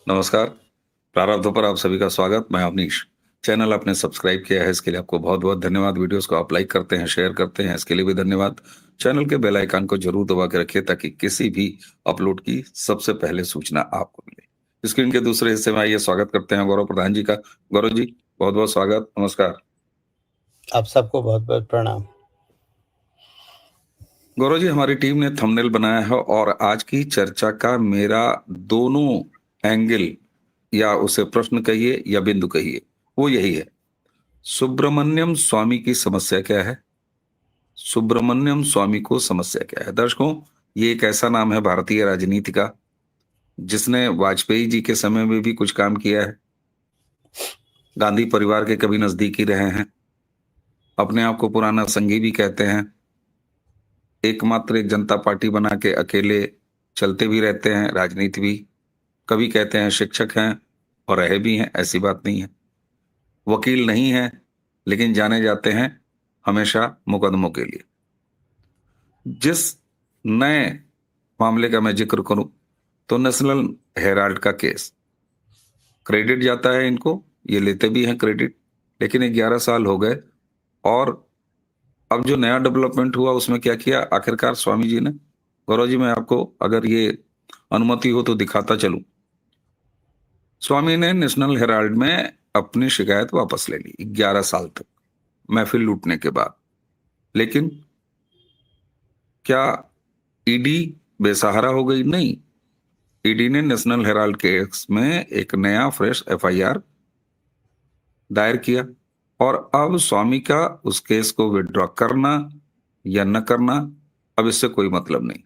नमस्कार। प्रारब्धों पर आप सभी का स्वागत। मैं अवनीश। चैनल आपने सब्सक्राइब किया है, इसके लिए आपको बहुत बहुत धन्यवाद। वीडियोस को आप लाइक करते हैं, शेयर करते हैं, इसके लिए भी धन्यवाद। चैनल के बेल आइकन को जरूर दबा के रखिए ताकि किसी भी अपलोड की सबसे पहले सूचना आपको मिले। स्क्रीन के दूसरे हिस्से में आइए, स्वागत करते हैं गौरव प्रधान जी का। गौरव जी, बहुत बहुत स्वागत। नमस्कार। आप सबको बहुत बहुत प्रणाम। गौरव जी, हमारी टीम ने थंबनेल बनाया है और आज की चर्चा का मेरा दोनों एंगल, या उसे प्रश्न कहिए या बिंदु कहिए, वो यही है: सुब्रमण्यम स्वामी की समस्या क्या है? सुब्रमण्यम स्वामी को समस्या क्या है? दर्शकों, ये एक ऐसा नाम है भारतीय राजनीति का जिसने वाजपेयी जी के समय में भी कुछ काम किया है, गांधी परिवार के कभी नजदीकी रहे हैं, अपने आप को पुराना संघी भी कहते हैं, एकमात्र एक जनता पार्टी बना के अकेले चलते भी रहते हैं, राजनीति भी। कभी कहते हैं शिक्षक हैं और रहे भी हैं, ऐसी बात नहीं है। वकील नहीं है लेकिन जाने जाते हैं हमेशा मुकदमों के लिए। जिस नए मामले का मैं जिक्र करूं तो नेशनल हेराल्ड का केस, क्रेडिट जाता है इनको, ये लेते भी हैं क्रेडिट, लेकिन 11 साल हो गए और अब जो नया डेवलपमेंट हुआ उसमें क्या किया आखिरकार स्वामी जी ने? गौरव जी, मैं आपको अगर ये अनुमति हो तो दिखाता चलूं। स्वामी ने नेशनल हेराल्ड में अपनी शिकायत वापस ले ली 11 साल तक, महफिल लूटने के बाद। लेकिन क्या ईडी बेसहारा हो गई? नहीं। ईडी ने नेशनल हेराल्ड केस में एक नया फ्रेश एफआईआर दायर किया और अब स्वामी का उस केस को विड्रॉ करना या न करना, अब इससे कोई मतलब नहीं।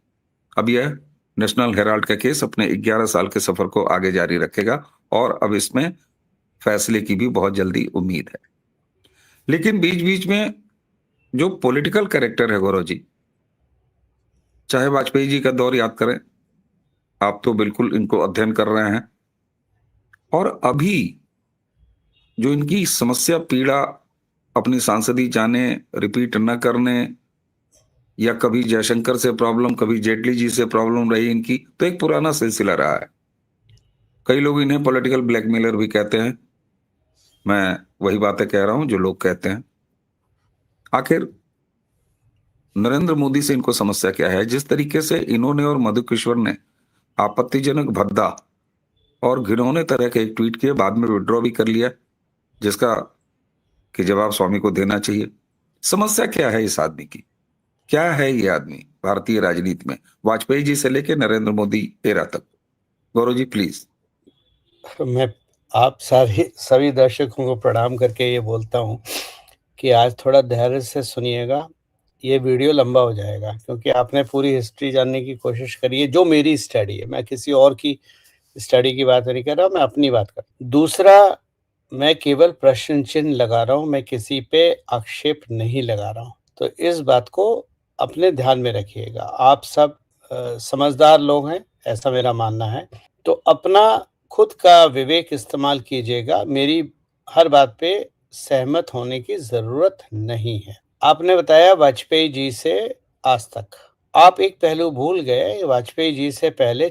अब यह नेशनल हेराल्ड का केस अपने 11 साल के सफर को आगे जारी रखेगा और अब इसमें फैसले की भी बहुत जल्दी उम्मीद है। लेकिन बीच बीच में जो पॉलिटिकल कैरेक्टर है गौरव जी, चाहे वाजपेयी जी का दौर याद करें, आप तो बिल्कुल इनको अध्ययन कर रहे हैं, और अभी जो इनकी समस्या पीड़ा अपनी सांसदी जाने, रिपीट न करने, या कभी जयशंकर से प्रॉब्लम, कभी जेटली जी से प्रॉब्लम रही इनकी, तो एक पुराना सिलसिला रहा है। कई लोग इन्हें पॉलिटिकल ब्लैकमेलर भी कहते हैं। मैं वही बातें कह रहा हूं जो लोग कहते हैं। आखिर नरेंद्र मोदी से इनको समस्या क्या है? जिस तरीके से इन्होंने और मधु किश्वर ने आपत्तिजनक, भद्दा और घिनौने तरह के एक ट्वीट किए, बाद में विड्रॉ भी कर लिया, जिसका कि जवाब स्वामी को देना चाहिए। समस्या क्या है इस आदमी की? क्या है ये आदमी भारतीय राजनीति में, वाजपेयी जी से लेकर नरेंद्र मोदी एरा तक? गौरव जी प्लीज। मैं आप सभी दर्शकों को प्रणाम करके ये बोलता हूँ कि आज थोड़ा धैर्य से सुनिएगा। ये वीडियो लंबा हो जाएगा क्योंकि आपने पूरी हिस्ट्री जानने की कोशिश करी है, जो मेरी स्टडी है। मैं किसी और की स्टडी की बात नहीं कर रहा, मैं अपनी बात कर रहा हूँ। दूसरा, मैं केवल प्रश्न चिन्ह लगा रहा हूँ, मैं किसी पे आक्षेप नहीं लगा रहा हूँ। तो इस बात को अपने ध्यान में रखिएगा। आप सब समझदार लोग हैं, ऐसा मेरा मानना है। तो अपना खुद का विवेक इस्तेमाल कीजिएगा। मेरी हर बात पे सहमत होने की ज़रूरत नहीं है। आपने बताया वाजपेयी जी से आज तक। आप एक पहलू भूल गए, वाजपेयी जी से पहले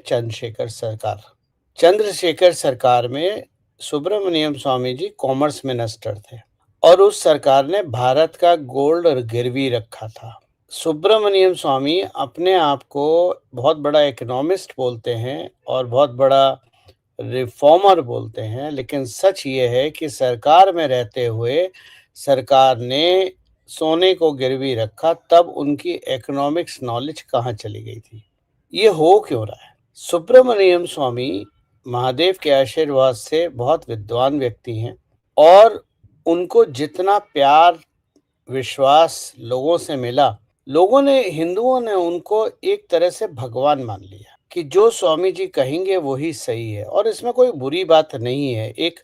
चंद्रशेखर सरकार में सुब्रमण्यम स्वामी जी कॉमर्स मिनिस्टर थे और उस सरकार ने भारत का गोल्ड गिरवी रखा था। सुब्रमण्यम स्वामी अपने आप को बहुत बड़ा इकोनॉमिस्ट बोलते हैं और बहुत बड़ा रिफॉर्मर बोलते हैं, लेकिन सच ये है कि सरकार में रहते हुए सरकार ने सोने को गिरवी रखा, तब उनकी इकोनॉमिक्स नॉलेज कहाँ चली गई थी? ये हो क्यों रहा है? सुब्रमण्यम स्वामी महादेव के आशीर्वाद से बहुत विद्वान व्यक्ति हैं और उनको जितना प्यार, विश्वास लोगों से मिला, लोगों ने, हिंदुओं ने उनको एक तरह से भगवान मान लिया कि जो स्वामी जी कहेंगे वही सही है और इसमें कोई बुरी बात नहीं है। एक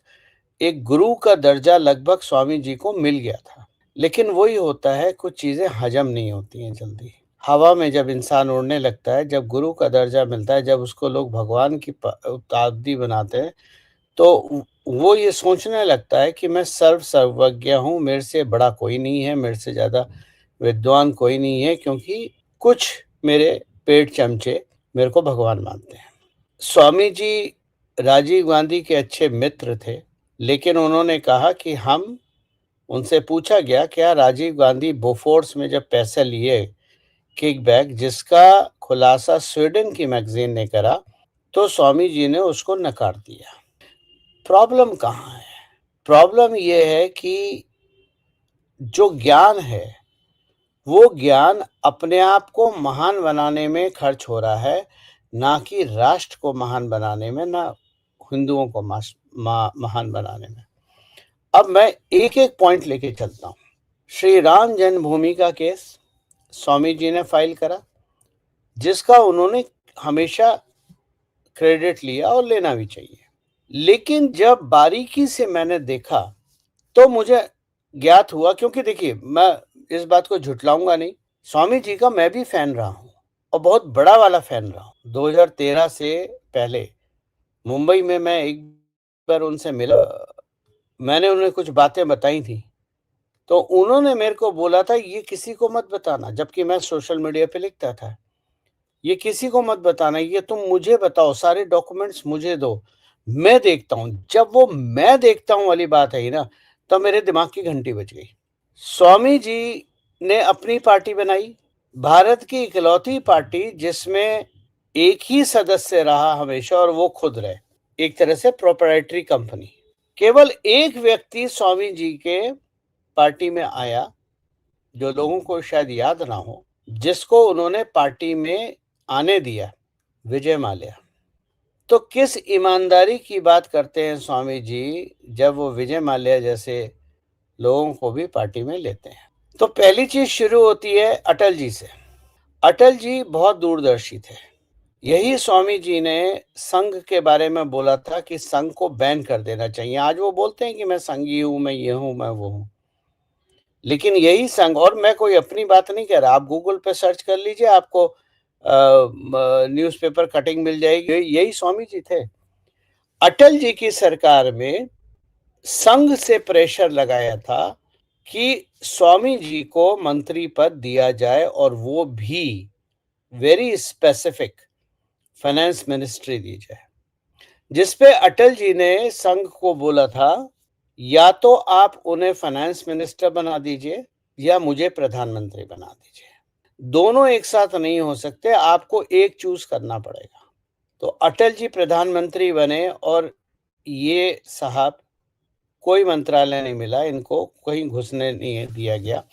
एक गुरु का दर्जा लगभग स्वामी जी को मिल गया था। लेकिन वही होता है, कुछ चीजें हजम नहीं होती हैं जल्दी। हवा में जब इंसान उड़ने लगता है, जब गुरु का दर्जा मिलता है, जब उसको लोग भगवान की उपाधि बनाते हैं, तो वो ये सोचने लगता है कि मैं सर्वज्ञ हूँ, मेरे से बड़ा कोई नहीं है, मेरे से ज़्यादा विद्वान कोई नहीं है, क्योंकि कुछ मेरे पेट चमचे मेरे को भगवान मानते हैं। स्वामी जी राजीव गांधी के अच्छे मित्र थे, लेकिन उन्होंने कहा कि हम उनसे पूछा गया क्या राजीव गांधी बोफोर्स में जब पैसे लिए किकबैक, जिसका खुलासा स्वीडन की मैगजीन ने करा, तो स्वामी जी ने उसको नकार दिया। प्रॉब्लम कहाँ है? प्रॉब्लम ये है कि जो ज्ञान है, वो ज्ञान अपने आप को महान बनाने में खर्च हो रहा है, ना कि राष्ट्र को महान बनाने में, ना हिंदुओं को महान बनाने में। अब मैं एक-एक पॉइंट लेके चलता हूँ। श्री राम जन्मभूमि का केस स्वामी जी ने फाइल करा, जिसका उन्होंने हमेशा क्रेडिट लिया और लेना भी चाहिए। लेकिन जब बारीकी से मैंने देखा, तो मुझे ज्ञात हुआ, क्योंकि देखिए, मैं इस बात को झुठलाऊंगा नहीं, स्वामी जी का मैं भी फैन रहा हूँ और बहुत बड़ा वाला फैन रहा हूँ। 2013 से पहले मुंबई में मैं एक बार उनसे मिला, मैंने उन्हें कुछ बातें बताई थी, तो उन्होंने मेरे को बोला था ये किसी को मत बताना, जबकि मैं सोशल मीडिया पे लिखता था, ये किसी को मत बताना, ये तुम मुझे बताओ, सारे डॉक्यूमेंट्स मुझे दो, मैं देखता हूँ। जब वो मैं देखता हूँ वाली बात आई ना, तो मेरे दिमाग की घंटी बज गई। स्वामी जी ने अपनी पार्टी बनाई, भारत की इकलौती पार्टी जिसमें एक ही सदस्य रहा हमेशा, और वो खुद रहे, एक तरह से प्रोप्राइटरी कंपनी। केवल एक व्यक्ति स्वामी जी के पार्टी में आया, जो लोगों को शायद याद ना हो, जिसको उन्होंने पार्टी में आने दिया, विजय माल्या। तो किस ईमानदारी की बात करते हैं स्वामी जी, जब वो विजय माल्या जैसे लोगों को भी पार्टी में लेते हैं। तो पहली चीज शुरू होती है अटल जी से। अटल जी बहुत दूरदर्शी थे। यही स्वामी जी ने संघ के बारे में बोला था कि संघ को बैन कर देना चाहिए। आज वो बोलते हैं कि मैं संघी हूं, मैं ये हूं, मैं वो हूं, लेकिन यही संघ, और मैं कोई अपनी बात नहीं कह रहा, आप गूगल पे सर्च कर लीजिए, आपको न्यूज़पेपर कटिंग मिल जाएगी, यही स्वामी जी थे। अटल जी की सरकार में संघ से प्रेशर लगाया था कि स्वामी जी को मंत्री पद दिया जाए, और वो भी वेरी स्पेसिफिक फाइनेंस मिनिस्ट्री दी जाए, जिसपे अटल जी ने संघ को बोला था या तो आप उन्हें फाइनेंस मिनिस्टर बना दीजिए या मुझे प्रधानमंत्री बना दीजिए, दोनों एक साथ नहीं हो सकते, आपको एक चूज करना पड़ेगा। तो अटल जी प्रधानमंत्री बने, और ये साहब कोई मंत्रालय नहीं मिला इनको, कहीं घुसने नहीं दिया गया।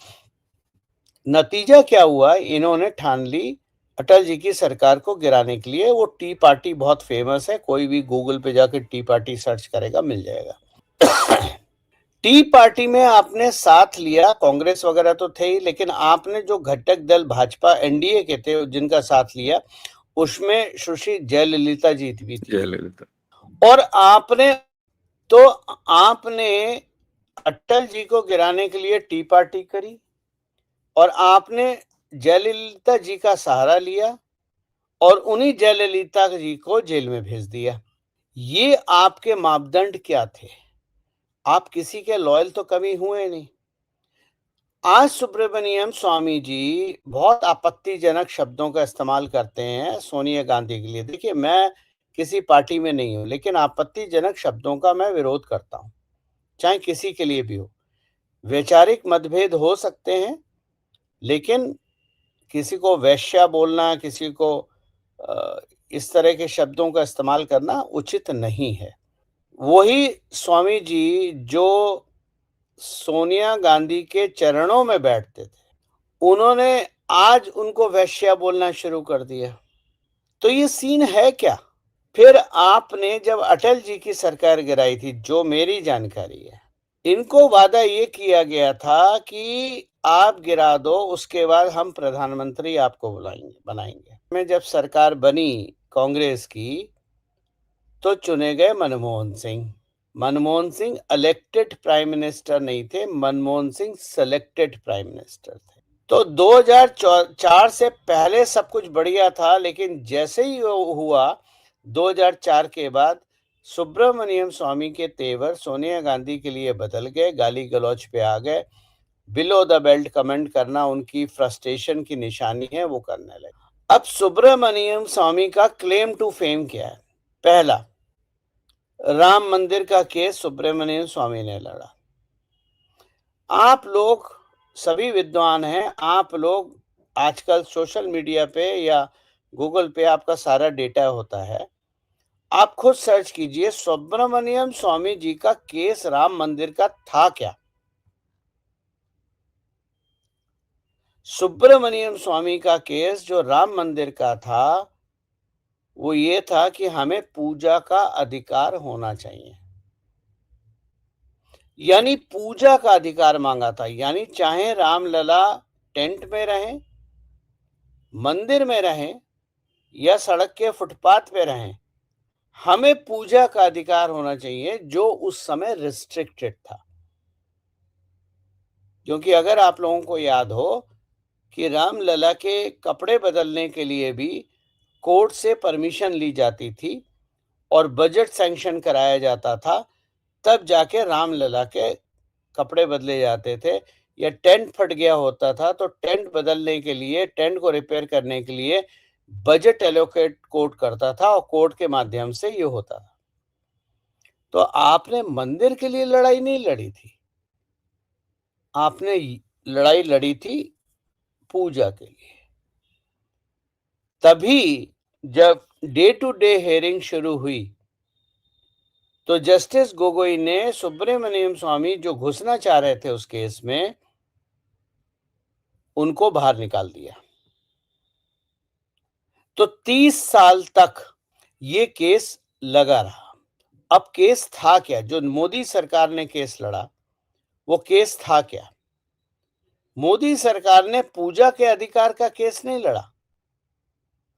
नतीजा क्या हुआ, इन्होंने ठान ली अटल जी की सरकार को गिराने के लिए। वो टी पार्टी बहुत फेमस है, कोई भी गूगल पे जाकर टी पार्टी सर्च करेगा, मिल जाएगा। टी पार्टी में आपने साथ लिया, कांग्रेस वगैरह तो थे ही, लेकिन आपने जो घटक दल भाजपा एनडीए के थे जिनका साथ लिया, उसमें सुश्री जयललिता जी भी थी। जयललिता। और आपने अटल जी को गिराने के लिए टी पार्टी करी, और आपने जयललिता जी का सहारा लिया, और उन्हीं जयललिता जी को जेल में भेज दिया। ये आपके मापदंड क्या थे? आप किसी के लॉयल तो कभी हुए नहीं। आज सुब्रमण्यम स्वामी जी बहुत आपत्तिजनक शब्दों का इस्तेमाल करते हैं सोनिया गांधी के लिए। देखिए, मैं किसी पार्टी में नहीं हूं, लेकिन आपत्तिजनक शब्दों का मैं विरोध करता हूं, चाहे किसी के लिए भी हो। वैचारिक मतभेद हो सकते हैं, लेकिन किसी को वैश्या बोलना, किसी को इस तरह के शब्दों का इस्तेमाल करना उचित नहीं है। वही स्वामी जी जो सोनिया गांधी के चरणों में बैठते थे, उन्होंने आज उनको वैश्या बोलना शुरू कर दिया। तो ये सीन है क्या? फिर आपने जब अटल जी की सरकार गिराई थी, जो मेरी जानकारी है, इनको वादा ये किया गया था कि आप गिरा दो, उसके बाद हम प्रधानमंत्री आपको बनाएंगे। में जब सरकार बनी कांग्रेस की, तो चुने गए Manmohan Singh. Manmohan Singh elected prime minister नहीं थे, Manmohan Singh selected prime minister थे। तो 2004 से पहले सब कुछ बढ़िया था, लेकिन जैसे ही वो हुआ 2004 के बाद, सुब्रमण्यम स्वामी के तेवर सोनिया गांधी के लिए बदल गए, गाली गलौज पे आ गए, बिलो द बेल्ट कमेंट करना उनकी फ्रस्ट्रेशन की निशानी है, वो करने लगे। अब सुब्रमण्यम स्वामी का क्लेम टू फेम क्या है? पहला, राम मंदिर का केस सुब्रमण्यम स्वामी ने लड़ा। आप लोग सभी विद्वान हैं, आप लोग आजकल सोशल मीडिया पे या गूगल पे आपका सारा डेटा होता है। आप खुद सर्च कीजिए सुब्रमण्यम स्वामी जी का केस राम मंदिर का था क्या? सुब्रमण्यम स्वामी का केस जो राम मंदिर का था, वो ये था कि हमें पूजा का अधिकार होना चाहिए। यानी पूजा का अधिकार मांगा था, यानी चाहे रामलला टेंट में रहें, मंदिर में रहें या सड़क के फुटपाथ पे रहें, हमें पूजा का अधिकार होना चाहिए, जो उस समय रिस्ट्रिक्टेड था। क्योंकि अगर आप लोगों को याद हो कि रामलला के कपड़े बदलने के लिए भी कोर्ट से परमिशन ली जाती थी और बजट सैंक्शन कराया जाता था, तब जाके रामलला के कपड़े बदले जाते थे। या टेंट फट गया होता था तो टेंट बदलने के लिए, टेंट को रिपेयर करने के लिए बजट एलोकेट कोर्ट करता था और कोर्ट के माध्यम से ये होता था। तो आपने मंदिर के लिए लड़ाई नहीं लड़ी थी, आपने लड़ाई लड़ी थी पूजा के लिए। तभी जब डे टू डे हियरिंग शुरू हुई तो जस्टिस गोगोई ने सुब्रमण्यम स्वामी जो घुसना चाह रहे थे उस केस में, उनको बाहर निकाल दिया। तो 30 साल तक ये केस लगा रहा। अब केस था क्या? जो मोदी सरकार ने केस लड़ा, वो केस था क्या? मोदी सरकार ने पूजा के अधिकार का केस नहीं लड़ा,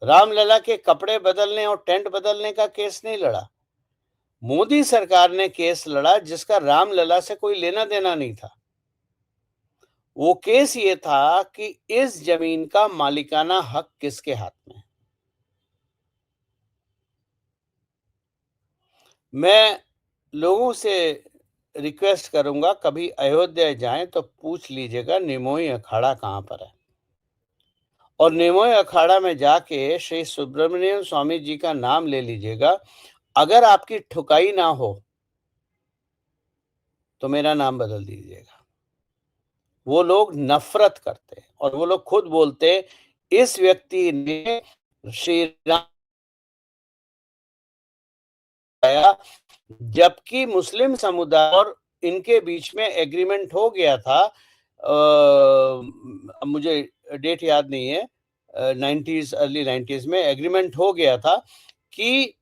रामलला के कपड़े बदलने और टेंट बदलने का केस नहीं लड़ा। मोदी सरकार ने केस लड़ा जिसका रामलला से कोई लेना देना नहीं था। वो केस ये था कि इस जमीन का मालिकाना हक किसके हाथ में है। मैं लोगों से रिक्वेस्ट करूंगा, कभी अयोध्या जाएं तो पूछ लीजिएगा निमोई अखाड़ा कहां पर है, और निमोई अखाड़ा में जाके श्री सुब्रमण्यम स्वामी जी का नाम ले लीजिएगा। अगर आपकी ठुकाई ना हो तो मेरा नाम बदल दीजिएगा। वो लोग नफरत करते हैं और वो लोग खुद बोलते इस व्यक्ति ने श्री राम आया, जबकि मुस्लिम समुदाय और इनके बीच में एग्रीमेंट हो गया था। मुझे डेट याद नहीं है, 90s अर्ली 90s में एग्रीमेंट हो गया था कि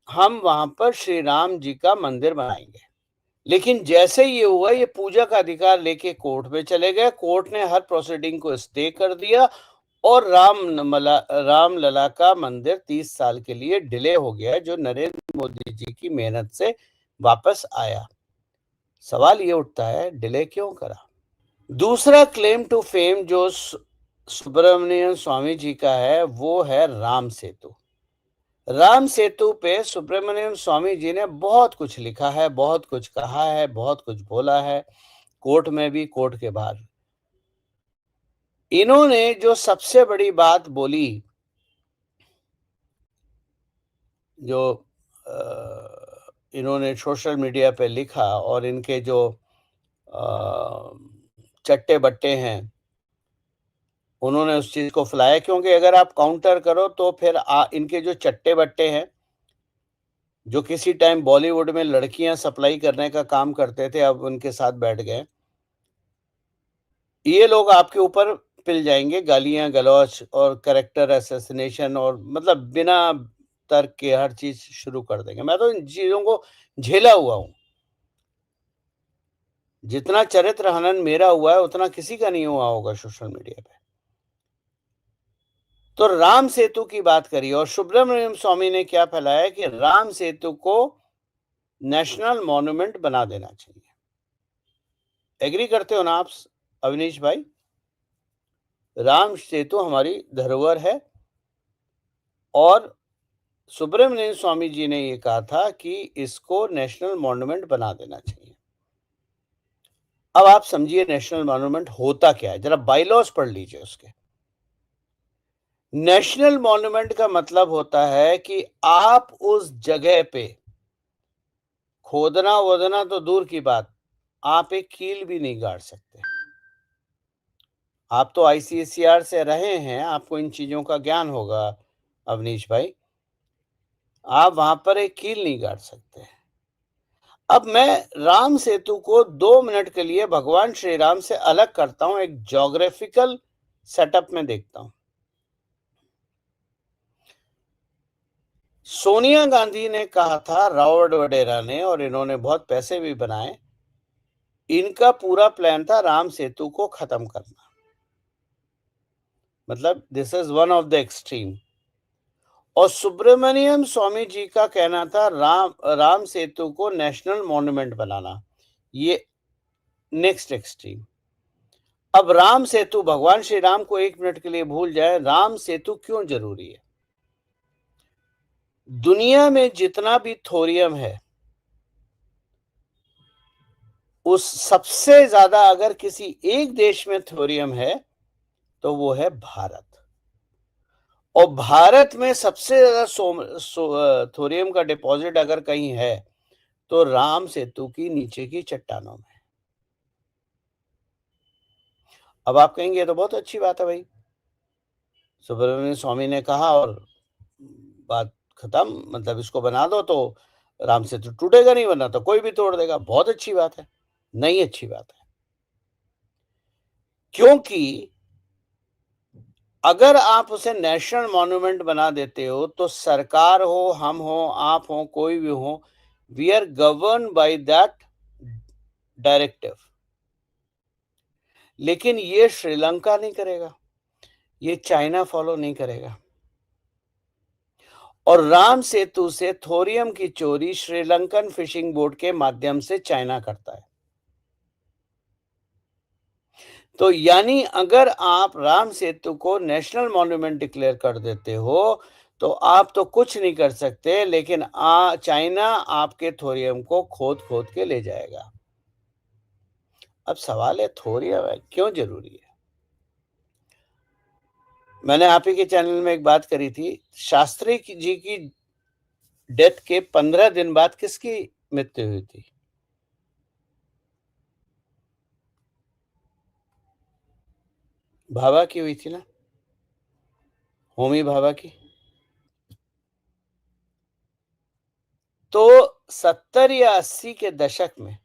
हम वहां पर श्री राम जी का मंदिर बनाएंगे। लेकिन जैसे ये हुआ, ये पूजा का अधिकार लेके कोर्ट में चले गए। कोर्ट ने हर प्रोसीडिंग को स्टे कर दिया और रामलला का मंदिर 30 साल के लिए डिले हो गया, जो नरेंद्र मोदी जी की मेहनत से वापस आया। सवाल ये उठता है, डिले क्यों करा? दूसरा क्लेम टू फेम जो सुब्रमण्यम स्वामी जी का है, वो है राम सेतु। राम सेतु पे सुब्रमण्यम स्वामी जी ने बहुत कुछ लिखा है, बहुत कुछ कहा है, बहुत कुछ बोला है, कोर्ट में भी, कोर्ट के बाहर। इन्होंने जो सबसे बड़ी बात बोली, जो इन्होंने सोशल मीडिया पे लिखा, और इनके जो चट्टे बट्टे हैं, उन्होंने उस चीज को फैलाया। क्योंकि अगर आप काउंटर करो तो फिर इनके जो चट्टे बट्टे हैं, जो किसी टाइम बॉलीवुड में लड़कियां सप्लाई करने का काम करते थे, अब उनके साथ बैठ गए। ये लोग आपके ऊपर पिल जाएंगे, गालियां गलौच और कैरेक्टर असैसिनेशन, और मतलब बिना तर्क के हर चीज शुरू कर देंगे। मैं तो इन चीजों को झेला हुआ हूं। जितना चरित्र हनन मेरा हुआ है उतना किसी का नहीं हुआ होगा सोशल मीडिया पे। तो राम सेतु की बात करिए, और सुब्रमण्यम स्वामी ने क्या फैलाया कि राम सेतु को नेशनल मॉन्यूमेंट बना देना चाहिए। एग्री करते हो ना आप अविनीश भाई? राम सेतु हमारी धरोहर है, और सुब्रमण्यम स्वामी जी ने ये कहा था कि इसको नेशनल मॉन्यूमेंट बना देना चाहिए। अब आप समझिए नेशनल मॉन्यूमेंट होता क्या है, जरा बाइलॉज पढ़ लीजिए उसके। नेशनल मॉन्यूमेंट का मतलब होता है कि आप उस जगह पे खोदना वोदना तो दूर की बात, आप एक कील भी नहीं गाड़ सकते। आप तो आईसीएसईआर से रहे हैं, आपको इन चीजों का ज्ञान होगा अवनीश भाई। आप वहां पर एक कील नहीं गाड़ सकते। अब मैं राम सेतु को 2 मिनट के लिए भगवान श्री राम से अलग करता हूं, एक ज्योग्राफिकल सेटअप में देखता हूं। सोनिया गांधी ने कहा था, रॉबर्ट वडेरा ने, और इन्होंने बहुत पैसे भी बनाए, इनका पूरा प्लान था राम सेतु को खत्म करना। मतलब this is one of the extreme. और सुब्रमण्यम स्वामी जी का कहना था राम सेतु को नेशनल मॉन्यूमेंट बनाना। ये नेक्स्ट एक्सट्रीम। अब राम सेतु, भगवान श्री राम को 1 मिनट के लिए भूल जाए, राम सेतु क्यों जरूरी है? दुनिया में जितना भी थोरियम है, उस सबसे ज्यादा अगर किसी एक देश में थोरियम है तो वो है भारत। और भारत में सबसे ज्यादा थोरियम का डिपॉजिट अगर कहीं है तो राम सेतु की नीचे की चट्टानों में। अब आप कहेंगे ये तो बहुत अच्छी बात है भाई, सुब्रमण्यम स्वामी ने कहा और बात खत्म, मतलब इसको बना दो तो राम सेतु टूटेगा नहीं, वरना तो कोई भी तोड़ देगा। बहुत अच्छी बात है। नहीं, अच्छी बात है, क्योंकि अगर आप उसे नेशनल मॉन्यूमेंट बना देते हो तो सरकार हो, हम हो, आप हो, कोई भी हो, we are govern by that directive. लेकिन ये श्रीलंका नहीं करेगा, ये चाइना फॉलो नहीं करेगा। और राम सेतु से थोरियम की चोरी श्रीलंकन फिशिंग बोट के माध्यम से चाइना करता है। तो यानी अगर आप राम सेतु को नेशनल मॉन्यूमेंट डिक्लेयर कर देते हो तो आप तो कुछ नहीं कर सकते, लेकिन चाइना आपके थोरियम को खोद खोद के ले जाएगा। अब सवाल है, थोरियम है क्यों जरूरी है? मैंने आप ही के चैनल में एक बात करी थी, शास्त्री जी की डेथ के 15 दिन बाद किसकी मृत्यु हुई थी? भाभा की हुई थी ना, होमी भाभा की। तो 70 या 80 के दशक में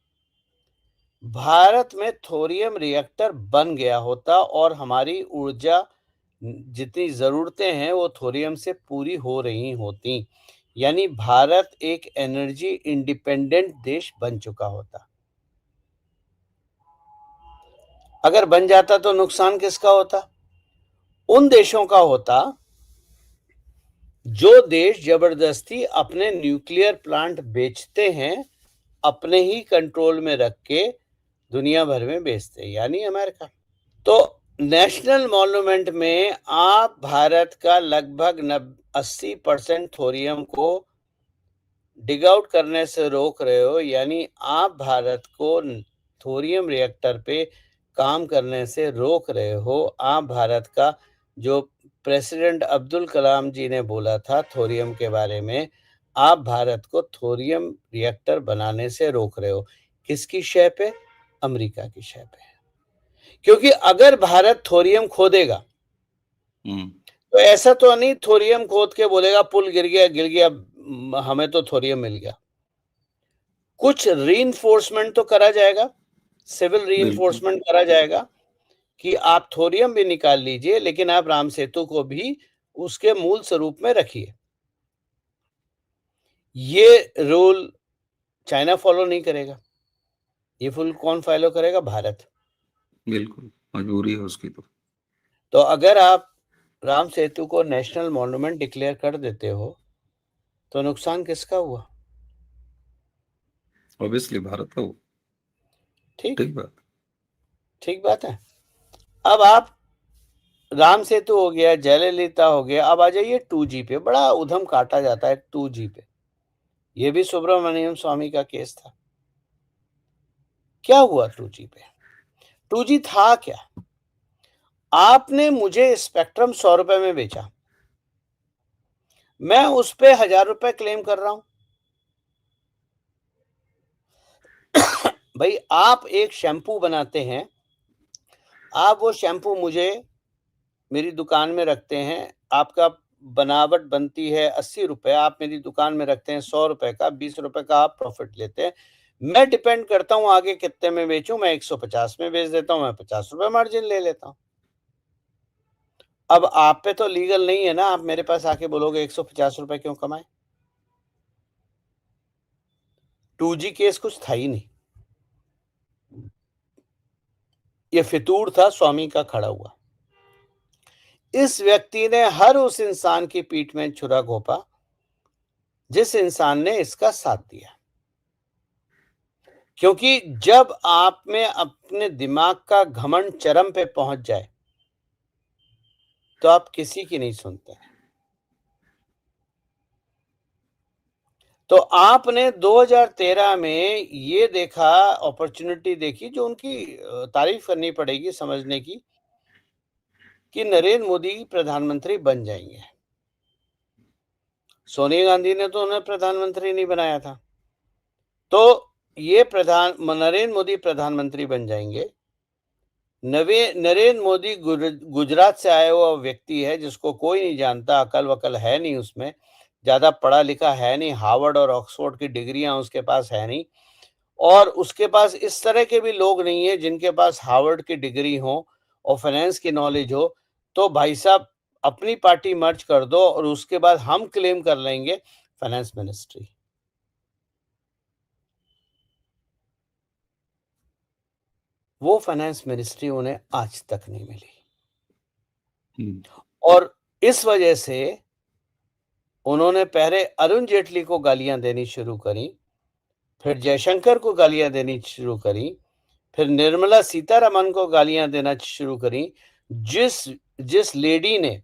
भारत में थोरियम रिएक्टर बन गया होता और हमारी ऊर्जा जितनी जरूरतें हैं वो थोरियम से पूरी हो रही होती, यानी भारत एक एनर्जी इंडिपेंडेंट देश बन चुका होता। अगर बन जाता तो नुकसान किसका होता? उन देशों का होता जो देश जबरदस्ती अपने न्यूक्लियर प्लांट बेचते हैं, अपने ही कंट्रोल में रख के दुनिया भर में बेचते हैं, यानी अमेरिका। तो नेशनल मॉन्यूमेंट में आप भारत का लगभग 80% थोरियम को डिग आउट करने से रोक रहे हो, यानी आप भारत को थोरियम रिएक्टर पे काम करने से रोक रहे हो। आप भारत का, जो प्रेसिडेंट अब्दुल कलाम जी ने बोला था थोरियम के बारे में, आप भारत को थोरियम रिएक्टर बनाने से रोक रहे हो। किसकी शय पे? अमेरिका की शय पे। क्योंकि अगर भारत थोरियम खोदेगा तो ऐसा तो नहीं थोरियम खोद के बोलेगा पुल गिर गया हमें तो थोरियम मिल गया। कुछ रीइंफोर्समेंट तो करा जाएगा, सिविल रीइंफोर्समेंट करा जाएगा कि आप थोरियम भी निकाल लीजिए, लेकिन आप राम सेतु को भी उसके मूल स्वरूप में रखिए। ये रूल चाइना फॉलो नहीं करेगा, ये फुल कौन फॉलो करेगा? भारत। बिल्कुल मजबूरी है उसकी। तो अगर आप राम सेतु को नेशनल मॉन्यूमेंट डिक्लेयर कर देते हो तो नुकसान किसका हुआ? ऑब्वियसली भारत का। ठीक बात, ठीक बात है। अब आप राम सेतु हो गया, जयललिता हो गया, अब आ जाइए 2G पे। बड़ा उधम काटा जाता है 2G पे। ये भी सुब्रमण्यम स्वामी का केस था। क्या हुआ 2G पे? 2G था क्या? आपने मुझे स्पेक्ट्रम 100 रुपए में बेचा, मैं उस पे 1000 रुपए क्लेम कर रहा हूं। भाई आप एक शैम्पू बनाते हैं, आप वो शैम्पू मुझे मेरी दुकान में रखते हैं, आपका बनावट बनती है 80 रुपए, आप मेरी दुकान में रखते हैं 100 रुपए का, 20 रुपए का आप प्रॉफिट लेते हैं। मैं डिपेंड करता हूँ आगे कितने में बेचूँ, मैं 150 में बेच देता हूँ, मैं 50 रुपए मार्जिन ले लेता हूँ। अब आप पे तो लीगल नहीं है ना, आप मेरे पास आके बोलोगे 150 रुपए क्यों कमाए? 2G केस कुछ था ही नहीं। ये फितूर था स्वामी का खड़ा हुआ। इस व्यक्ति ने हर उस इंसान की पीठ में छुरा घोंपा जिस इंसान ने इसका साथ दिया। क्योंकि जब आप में अपने दिमाग का घमंड चरम पे पहुंच जाए तो आप किसी की नहीं सुनते। तो आपने 2013 में ये देखा, अपॉर्चुनिटी देखी, जो उनकी तारीफ करनी पड़ेगी समझने की, कि नरेंद्र मोदी प्रधानमंत्री बन जाएंगे। सोनिया गांधी ने तो उन्हें प्रधानमंत्री नहीं बनाया था। तो ये नरेंद्र मोदी प्रधानमंत्री बन जाएंगे। नरेंद्र मोदी गुजरात से आया हुआ व्यक्ति है जिसको कोई नहीं जानता, अकल वकल है नहीं उसमें, ज्यादा पढ़ा लिखा है नहीं, हार्वर्ड और ऑक्सफोर्ड की डिग्रियां उसके पास है नहीं, और उसके पास इस तरह के भी लोग नहीं है जिनके पास हार्वर्ड की डिग्री हो और फाइनेंस की नॉलेज हो। तो भाई साहब अपनी पार्टी मर्ज कर दो और उसके बाद हम क्लेम कर लेंगे फाइनेंस मिनिस्ट्री। वो फाइनेंस मिनिस्ट्री उन्हें आज तक नहीं मिली। और इस वजह से उन्होंने पहले अरुण जेटली को गालियां देनी शुरू करी, फिर जयशंकर को गालियां देनी शुरू करी, फिर निर्मला सीतारमन को गालियां देना शुरू करी, जिस लेडी ने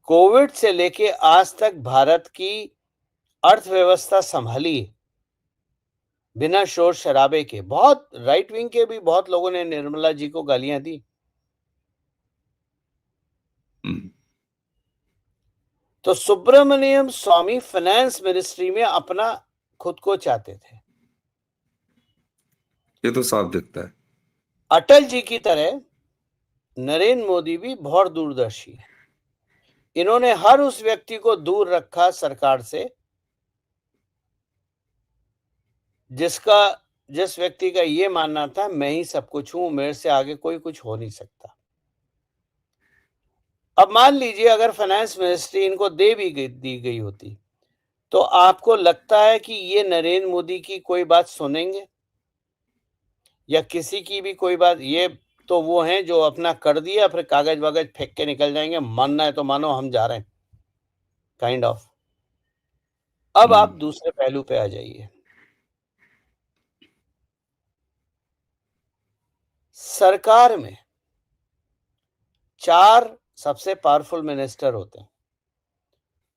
कोविड से लेके आज तक भारत की अर्थव्यवस्था संभाली बिना शोर शराबे के। बहुत राइट विंग के भी बहुत लोगों ने निर्मला जी को गालियां दी। तो सुब्रमण्यम स्वामी फाइनेंस मिनिस्ट्री में अपना खुद को चाहते थे। ये तो साफ दिखता है। अटल जी की तरह नरेंद्र मोदी भी बहुत दूरदर्शी है। इन्होंने हर उस व्यक्ति को दूर रखा सरकार से जिस व्यक्ति का ये मानना था मैं ही सब कुछ हूं, मेरे से आगे कोई कुछ हो नहीं सकता। अब मान लीजिए अगर फाइनेंस मिनिस्ट्री इनको दी गई होती तो आपको लगता है कि ये नरेंद्र मोदी की कोई बात सुनेंगे या किसी की भी कोई बात? ये तो वो हैं जो अपना कर दिया फिर कागज वागज फेंक के निकल जाएंगे, मानना है तो मानो हम जा रहे हैं, काइंड ऑफ। अब आप दूसरे पहलू पे आ जाइए। सरकार में 4 सबसे पावरफुल मिनिस्टर होते हैं: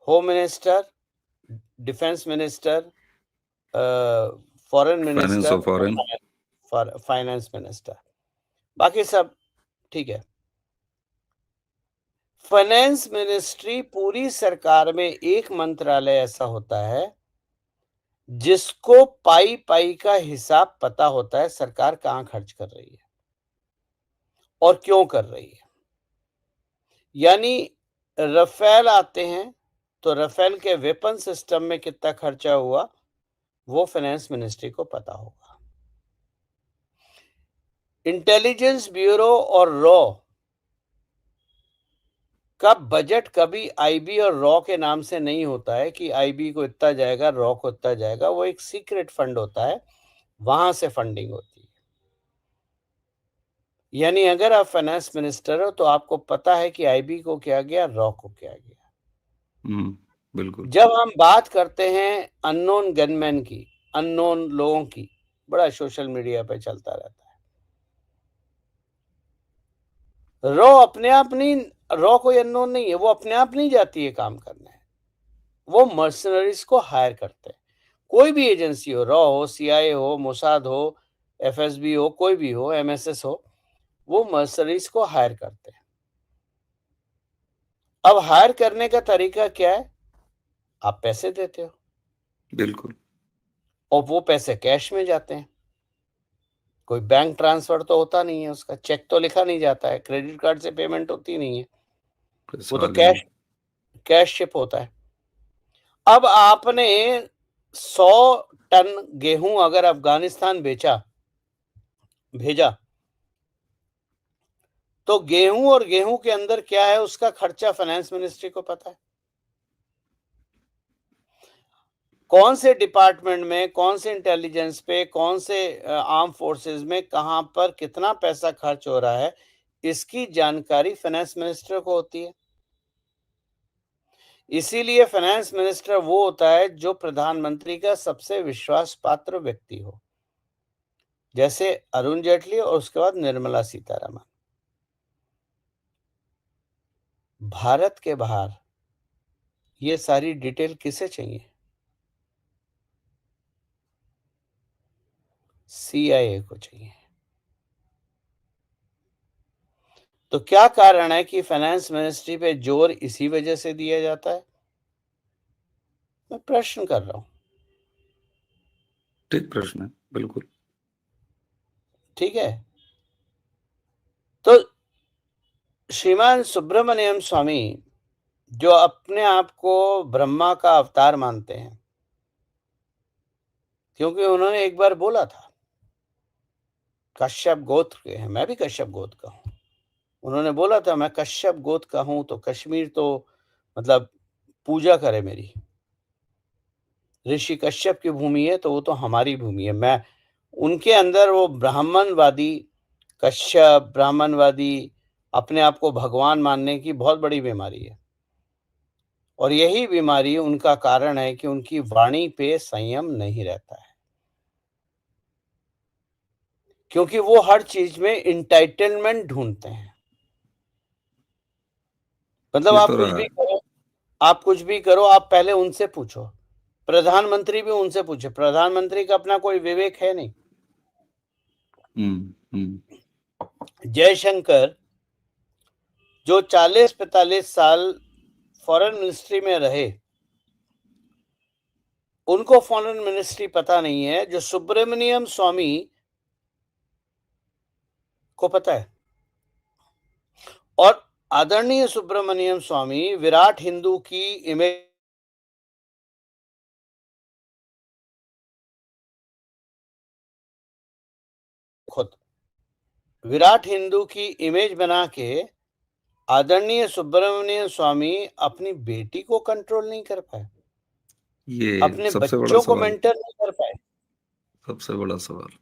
home minister, defence minister, foreign minister, finance minister. बाकी सब ठीक है। फाइनेंस मिनिस्ट्री पूरी सरकार में एक मंत्रालय ऐसा होता है जिसको पाई पाई का हिसाब पता होता है, सरकार कहां खर्च कर रही है और क्यों कर रही है। यानी राफेल आते हैं तो राफेल के वेपन सिस्टम में कितना खर्चा हुआ वो फाइनेंस मिनिस्ट्री को पता होगा। इंटेलिजेंस ब्यूरो और रॉ का बजट कभी आईबी और रॉ के नाम से नहीं होता है कि आईबी को इतना जाएगा, रॉ को इतना जाएगा। वो एक सीक्रेट फंड होता है, वहां से फंडिंग होती है। यानी अगर आप फाइनेंस मिनिस्टर हो तो आपको पता है कि आईबी को क्या गया, रॉ को क्या गया। बिल्कुल। जब हम बात करते हैं अननोन गनमैन की, अननोन लोगों की, बड़ा सोशल मीडिया पे चलता रहता है। रॉ कोई अननोन नहीं है, वो अपने आप नहीं जाती है काम करने, वो मर्सनरीज को हायर करते हैं। कोई भी एजेंसी हो, रॉ हो, सीआईए हो, मोसाद हो, एफएसबी हो, कोई भी हो, एमएसएस हो, वो मर्सनरीज को हायर करते हैं। अब हायर करने का तरीका क्या है? आप पैसे देते हो, बिल्कुल, और वो पैसे कैश में जाते हैं। कोई बैंक ट्रांसफर तो होता नहीं है, उसका चेक तो लिखा नहीं जाता है, क्रेडिट कार्ड से पेमेंट होती नहीं है, कोई वो तो सवाल ही नहीं। कैश शिप होता है। अब आपने 100 टन गेहूं अगर अफगानिस्तान भेजा, तो गेहूं और गेहूं के अंदर क्या है उसका खर्चा फाइनेंस मिनिस्ट्री को पता है। कौन से डिपार्टमेंट में, कौन से इंटेलिजेंस पे, कौन से आर्म फोर्सेस में कहां पर कितना पैसा खर्च हो रहा है, इसकी जानकारी फाइनेंस मिनिस्टर को होती है। इसीलिए फाइनेंस मिनिस्टर वो होता है जो प्रधानमंत्री का सबसे विश्वास पात्र व्यक्ति हो, जैसे अरुण जेटली और उसके बाद निर्मला सीतारमण। भारत के बाहर ये सारी डिटेल किसे चाहिए? CIA को चाहिए। तो क्या कारण है कि फाइनेंस मिनिस्ट्री पे जोर इसी वजह से दिया जाता है? मैं प्रश्न कर रहा हूं। ठीक प्रश्न है, बिल्कुल। ठीक है, तो श्रीमान सुब्रमण्यम स्वामी जो अपने आप को ब्रह्मा का अवतार मानते हैं, क्योंकि उन्होंने एक बार बोला था, कश्यप गोत्र के हैं, मैं भी कश्यप गोत्र का हूं। उन्होंने बोला था मैं कश्यप गोत्र का हूं, तो कश्मीर तो मतलब पूजा करे मेरी, ऋषि कश्यप की भूमि है तो वो तो हमारी भूमि है। मैं उनके अंदर वो ब्राह्मणवादी, कश्यप ब्राह्मणवादी, अपने आप को भगवान मानने की बहुत बड़ी बीमारी है, और यही बीमारी उनका कारण है कि उनकी वाणी पे संयम नहीं रहता है, क्योंकि वो हर चीज में इंटाइटलमेंट ढूंढते हैं। मतलब ये आप तो कुछ रहा भी है। करो, आप कुछ भी करो, आप पहले उनसे पूछो। प्रधानमंत्री भी उनसे पूछे, प्रधानमंत्री का अपना कोई विवेक है नहीं। जयशंकर जो 40-45 साल फॉरेन मिनिस्ट्री में रहे, उनको फॉरेन मिनिस्ट्री पता नहीं है जो सुब्रमण्यम स्वामी को पता है। और आदरणीय सुब्रमण्यम स्वामी विराट हिंदू की इमेज खुद विराट हिंदू की इमेज बना के आदरणीय सुब्रमण्यम स्वामी अपनी बेटी को कंट्रोल नहीं कर पाए, ये अपने सबसे बड़ा बच्चों को सवाल, मेंटर नहीं कर पाए। सबसे बड़ा सवाल।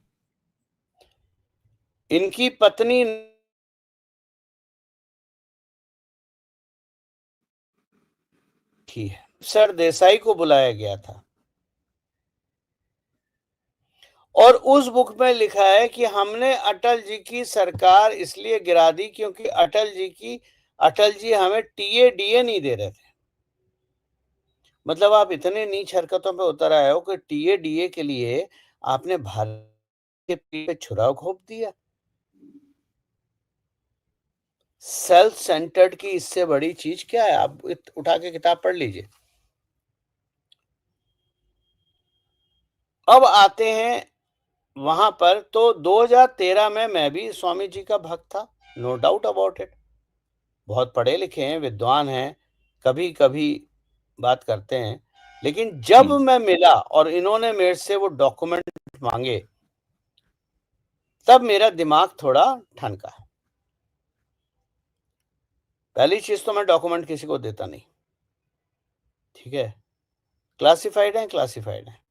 इनकी पत्नी थी, सर देसाई को बुलाया गया था, और उस बुक में लिखा है कि हमने अटल जी की सरकार इसलिए गिरा दी क्योंकि अटल जी हमें TADA नहीं दे रहे थे। मतलब आप इतने नीच हरकतों पे उतर आए हो कि TADA के लिए आपने भारत के पीठ पे छुरा घोंप दिया। सेल्फ सेंटर्ड की इससे बड़ी चीज क्या है? आप उठा के किताब पढ़ लीजिए। अब आते हैं वहां पर, तो 2013 में मैं भी स्वामी जी का भक्त था, नो डाउट अबाउट इट। बहुत पढ़े लिखे हैं, विद्वान हैं, कभी कभी बात करते हैं, लेकिन जब मैं मिला और इन्होंने मेरे से वो डॉक्यूमेंट मांगे, तब मेरा दिमाग थोड़ा ठनका। पहली चीज तो मैं डॉक्यूमेंट किसी को देता नहीं, ठीक है, क्लासिफाइड है, क्लासिफाइड है।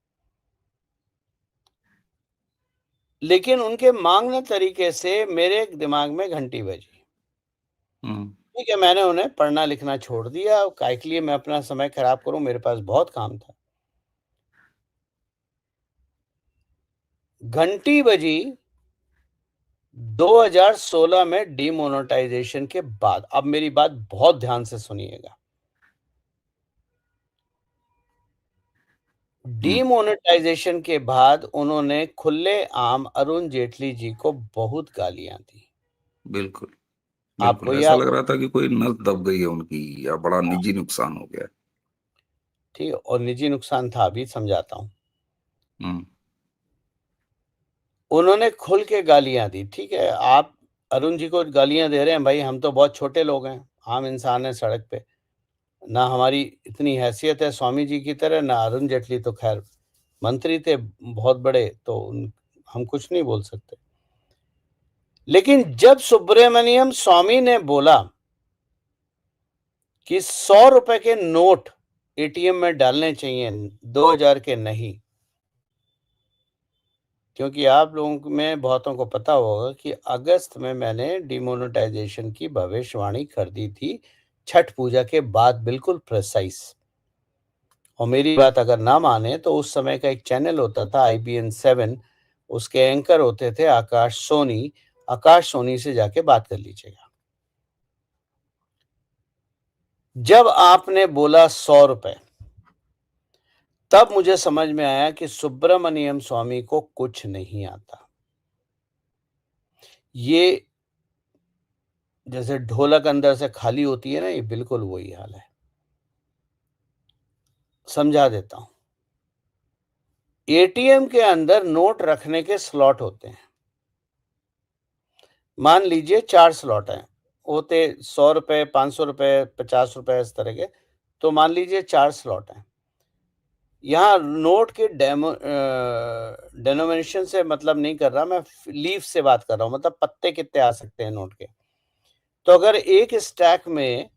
लेकिन उनके मांगने तरीके से मेरे दिमाग में घंटी बजी। ठीक है, मैंने उन्हें पढ़ना लिखना छोड़ दिया, काहे के लिए मैं अपना समय खराब करूं, मेरे पास बहुत काम था। घंटी बजी 2016 में डीमोनेटाइजेशन के बाद। अब मेरी बात बहुत ध्यान से सुनिएगा। डीमोनेटाइजेशन के बाद उन्होंने खुलेआम अरुण जेटली जी को बहुत गालियां दी। बिल्कुल, आपको बिल्कुल। ऐसा याद लग हो, रहा था कि कोई नस दब गई है उनकी, या बड़ा निजी नुकसान हो गया। ठीक है, और निजी नुकसान था भी, समझाता हूं। हम्म उन्होंने खुल के गालियां दी। ठीक है, आप अरुण जी को गालियां दे रहे हैं, भाई हम तो बहुत छोटे लोग हैं, आम इंसान हैं सड़क पे, ना हमारी इतनी हैसियत है स्वामी जी की तरह, ना अरुण जेटली तो खैर मंत्री थे बहुत बड़े, तो हम कुछ नहीं बोल सकते। लेकिन जब सुब्रमण्यम स्वामी ने बोला कि 100 रुपए के नोट एटीएम में डालने चाहिए, 2000 के नहीं, क्योंकि आप लोगों में बहुतों को पता होगा कि अगस्त में मैंने डिमोनेटाइजेशन की भविष्यवाणी कर दी थी, छठ पूजा के बाद, बिल्कुल प्रिसाइज। और मेरी बात अगर ना माने तो उस समय का एक चैनल होता था IBN 7, उसके एंकर होते थे आकाश सोनी। आकाश सोनी से जाके बात कर लीजिएगा। जब आपने बोला 100 रुपए, तब मुझे समझ में आया कि सुब्रमण्यम स्वामी को कुछ नहीं आता। ये जैसे ढोलक अंदर से खाली होती है ना, ये बिल्कुल वही हाल है। समझा देता हूं। एटीएम के अंदर नोट रखने के स्लॉट होते हैं। मान लीजिए 4 स्लॉट हैं, होते 100 रुपए, 500 रुपए, 50 रुपए, इस तरह के। तो मान लीजिए 4 स्लॉट हैं। यहाँ नोट के डेनोमिनेशन से मतलब नहीं कर रहा मैं, लीफ से बात कर रहा हूं, मतलब पत्ते कितने आ सकते हैं नोट के। तो अगर एक स्टैक में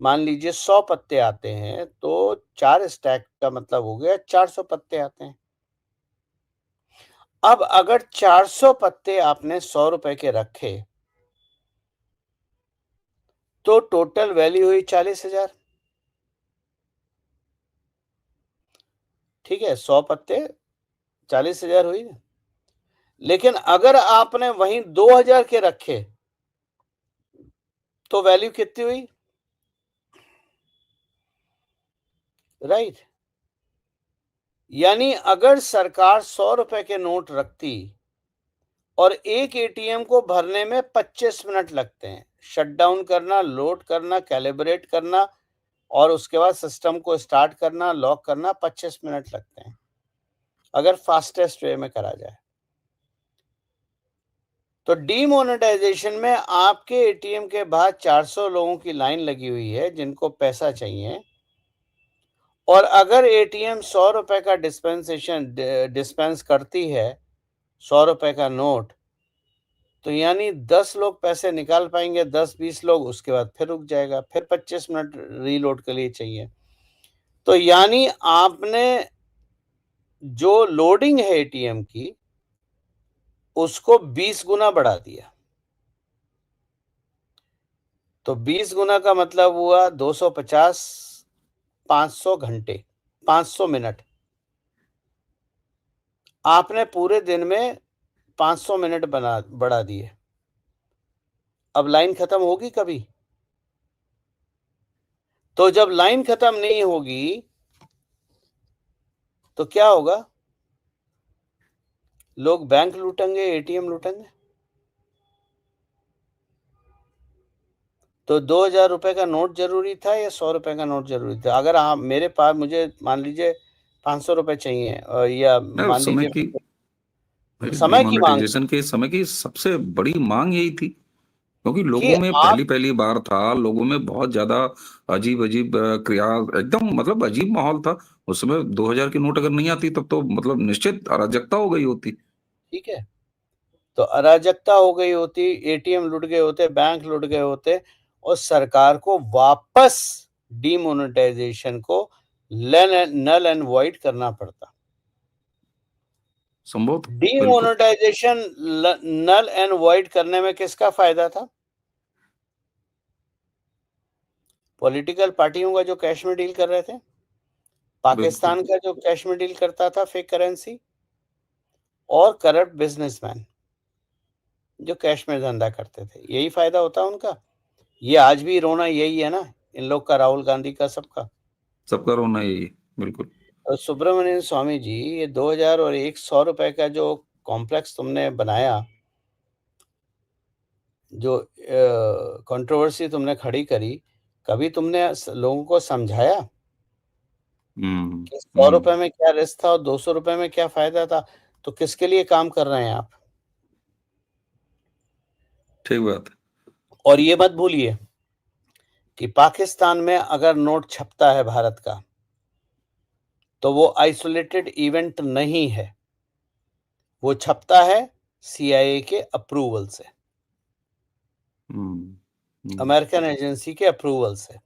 मान लीजिए 100 पत्ते आते हैं, तो 4 स्टैक का मतलब हो गया 400 पत्ते आते हैं। अब अगर 400 पत्ते आपने 100 रुपए के रखे, तो टोटल वैल्यू हुई 40,000। ठीक है, 100 पत्ते 40,000 हुई ना। लेकिन अगर आपने वहीं 2000 के रखे, तो वैल्यू कितनी हुई? राइट। यानी अगर सरकार 100 रुपए के नोट रखती और एक एटीएम को भरने में 25 मिनट लगते हैं, शटडाउन करना, लोड करना, कैलिब्रेट करना, और उसके बाद सिस्टम को स्टार्ट करना, लॉक करना, 25 मिनट लगते हैं अगर फास्टेस्ट वे में करा जाए। तो डीमोनेटाइजेशन में आपके एटीएम के बाहर 400 लोगों की लाइन लगी हुई है जिनको पैसा चाहिए, और अगर एटीएम 100 रुपए का डिस्पेंस करती है, 100 रुपए का नोट, तो यानी 10 लोग पैसे निकाल पाएंगे, 10-20 लोग, उसके बाद फिर रुक जाएगा, फिर 25 मिनट रीलोड के लिए चाहिए। तो यानी आपने जो लोडिंग है एटीएम की, उसको 20 गुना बढ़ा दिया। तो 20 गुना का मतलब हुआ 250, 500 घंटे, 500 मिनट। आपने पूरे दिन में 500 मिनट बढ़ा दिए। अब लाइन खत्म होगी कभी? तो जब लाइन खत्म नहीं होगी, तो क्या होगा? लोग बैंक लूटेंगे, एटीएम लूटेंगे। तो 2000 रुपए का नोट जरूरी था या 100 रुपए का नोट जरूरी था? अगर आप मेरे पास, मुझे मान लीजिए 500 रुपए चाहिए, या नहीं, मान उस समय लीजिए की समय की मांग डिमोनेटाइजेशन के समय की सबसे बड़ी मांग यही थी, क्योंकि कि लोगों में आप, पहली पहली बार था, लोगों में बहुत ज्यादा अजीब अजीब क्रिया, एकदम मतलब अजीब माहौल था उस समय। 2000 की नोट अगर नहीं आती तब तो मतलब निश्चित अराजकता हो गई होती। ठीक है, तो अराजकता हो गई होती, एटीएम लूट गए होते, बैंक लूट गए होते, और सरकार को वापस डीमोनेटाइजेशन को नल एंड वॉइड करना पड़ता। संभव था, बिल्कुल। डीमोनेटाइजेशन नल एंड वॉइड करने में किसका फायदा था? पॉलिटिकल पार्टियों का जो कैश में डील कर रहे थे, बिल्कुल। पाकिस्तान का जो कैश में डील करता था फेक करेंसी, और करप्ट बिजनेसमैन जो कैश में धंधा करते थे, यही फायदा होता उनका। ये आज भी रोना यही है ना, इन लोग का, राहुल गांधी का, सबका। सबका रोना यही है, बिल्कुल। और सुब्रमण्यम स्वामी जी, ये 2000 और एक 100 रुपए का जो कॉम्प्लेक्स तुमने बनाया, जो कंट्रोवर्सी तुमने खड़ी करी, कभी तुमने लोगों को समझाया हम्म। कि 100 रुपए में क्या रिस्क था और 200 रुपए में क्या फायदा था? तो किसके लिए काम कर रहे हैं आप? ठीक बात है। और ये मत भूलिए कि पाकिस्तान में अगर नोट छपता है भारत का, तो वो आइसोलेटेड इवेंट नहीं है, वो छपता है CIA के अप्रूवल से, अमेरिकन एजेंसी के अप्रूवल से।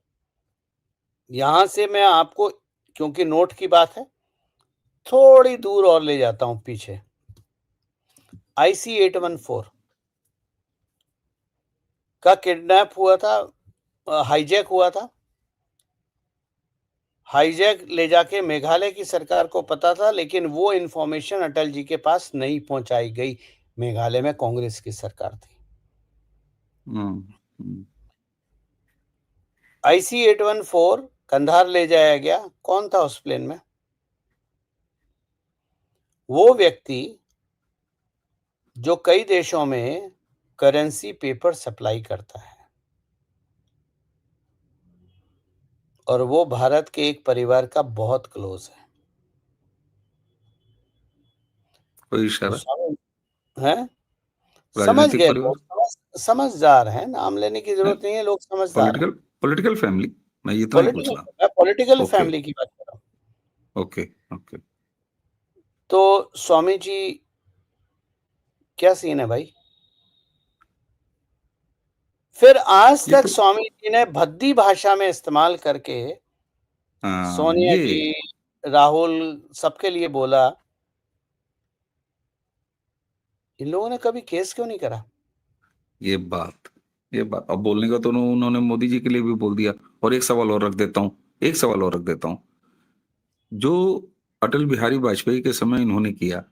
यहां से मैं आपको, क्योंकि नोट की बात है, थोड़ी दूर और ले जाता हूं पीछे। IC-814 का किडनैप हुआ था, हाईजैक हुआ था। हाईजैक ले जाके मेघालय की सरकार को पता था, लेकिन वो इंफॉर्मेशन अटल जी के पास नहीं पहुंचाई गई। मेघालय में कांग्रेस की सरकार थी। IC-814 कंधार ले जाया गया। कौन था उस प्लेन में? वो व्यक्ति जो कई देशों में करेंसी पेपर सप्लाई करता है, और वो भारत के एक परिवार का बहुत क्लोज है। कोई तो इशारा? समझ राजनीतिक गए परिवार? लोग, समझदार हैं, नाम लेने की जरूरत नहीं है, लोग समझदार हैं। पॉलिटिकल पॉलिटिकल फैमिली, मैं इतना ही पूछ रहा हूँ। पॉलिटिकल ओके, फैमिली की बात कर रहा हूँ। Okay, okay. तो स्वामी जी, क्या सीन है भाई? फिर आज ये तक तो स्वामी जी ने भद्दी भाषा में इस्तेमाल करके सोनिया ये जी, राहुल, सबके लिए बोला। इन लोगों ने कभी केस क्यों नहीं करा? ये बात ये बात अब बोलने का तो उन्होंने मोदी जी के लिए भी बोल दिया। और एक सवाल और रख देता हूँ, एक सवाल और रख देता हूँ। जो अटल बिहारी वाजपेयी के समय इन्होंने किया,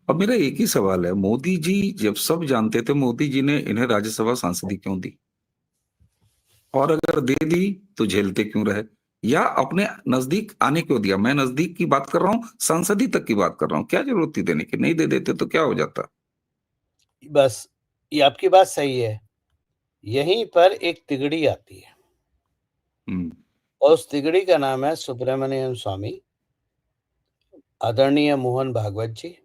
अब मेरा एक ही सवाल है, मोदी जी जब सब जानते थे, मोदी जी ने इन्हें राज्यसभा सांसदी क्यों दी? और अगर दे दी तो झेलते क्यों रहे? या अपने नजदीक आने क्यों दिया? मैं नजदीक की बात कर रहा हूँ, संसदी तक की बात कर रहा हूँ। क्या जरूरत थी देने की? नहीं दे देते तो क्या हो जाता? बस, ये आपकी बात सही है। यहीं पर एक तिगड़ी आती है, हम्म। और उस तिगड़ी का नाम है सुब्रमण्यम स्वामी, आदरणीय मोहन भागवत जी,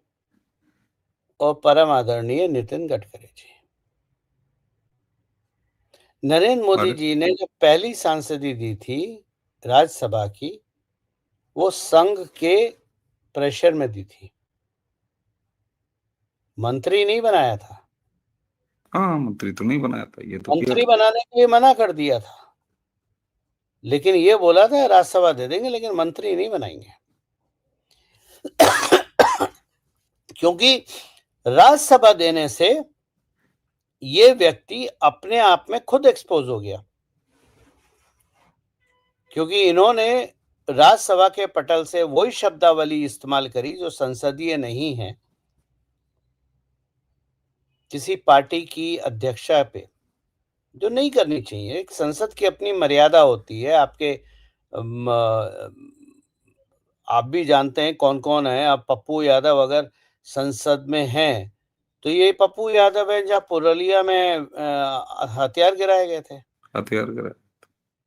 और परम आदरणीय नितिन गडकरी जी। नरेंद्र मोदी अरे जी ने जब पहली सांसदी दी थी राज्यसभा की, वो संघ के प्रेशर में दी थी, मंत्री नहीं बनाया था। हाँ, मंत्री तो नहीं बनाया था, ये तो मंत्री क्लियर। बनाने के लिए मना कर दिया था, लेकिन ये बोला था राज्यसभा दे देंगे, लेकिन मंत्री नहीं बनाएंगे। क्योंकि राज्यसभा देने से ये व्यक्ति अपने आप में खुद एक्सपोज हो गया, क्योंकि इन्होंने राज्यसभा के पटल से वही शब्दावली इस्तेमाल करी जो संसदीय नहीं है, किसी पार्टी की अध्यक्षा पे, जो नहीं करनी चाहिए। एक संसद की अपनी मर्यादा होती है। आप भी जानते हैं कौन कौन है। अब पप्पू यादव अगर संसद में हैं, तो ये पप्पू यादव है जहाँ पुरुलिया में हथियार गिराए गए थे। हथियार गिरा,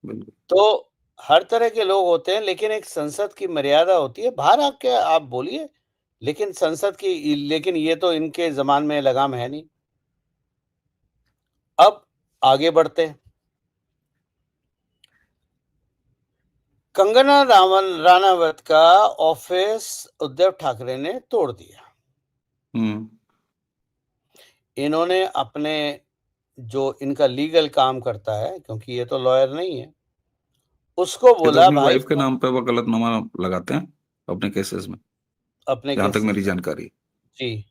बिल्कुल। तो हर तरह के लोग होते हैं, लेकिन एक संसद की मर्यादा होती है। बाहर आके आप बोलिए, लेकिन लेकिन ये तो इनके जमान में लगाम है नहीं। अब आगे बढ़ते हैं। कंगना राणावत का ऑफिस उद्धव ठाकरे ने तोड़ दिया। हम्म। इन्होंने अपने, जो इनका लीगल काम करता है, क्योंकि ये तो लॉयर नहीं है, उसको ये तो बोला अपनी भाई वाइफ के नाम पे वो गलतनामा लगाते हैं अपने केसेस में, अपने जहां तक केसेस मेरी में। जानकारी है। जी,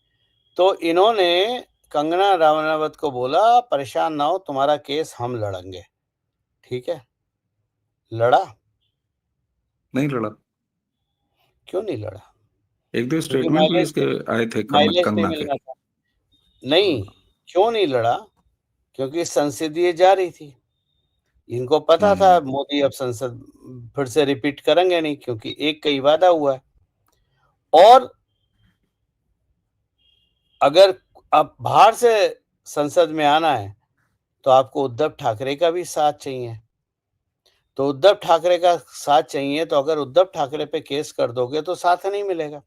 तो इन्होंने कंगना राणावत को बोला, परेशान ना हो, तुम्हारा केस हम लड़ेंगे। ठीक है, लड़ा? नहीं लड़ा। क्यों नहीं लड़ा? एक दो क्योंकि स्टेटमेंट भी इसके आए थे माइलेज नहीं कंगना के। मिलना था। नहीं, क्यों नहीं लड़ा? क्योंकि संसदीय जारी थी। इनको पता था हम्म। मोदी अब संसद फिर से रिपीट करेंगे नहीं, क्योंकि एक कई वादा हुआ है। और अगर अब बाहर से संसद में आना है, तो आपको उद्धव ठाकरे का भी साथ चाहिए। तो उद्धव ठाकरे का साथ चाहिए, तो अगर उद्धव ठाकरे पे केस कर दोगे तो साथ नहीं मिलेगा।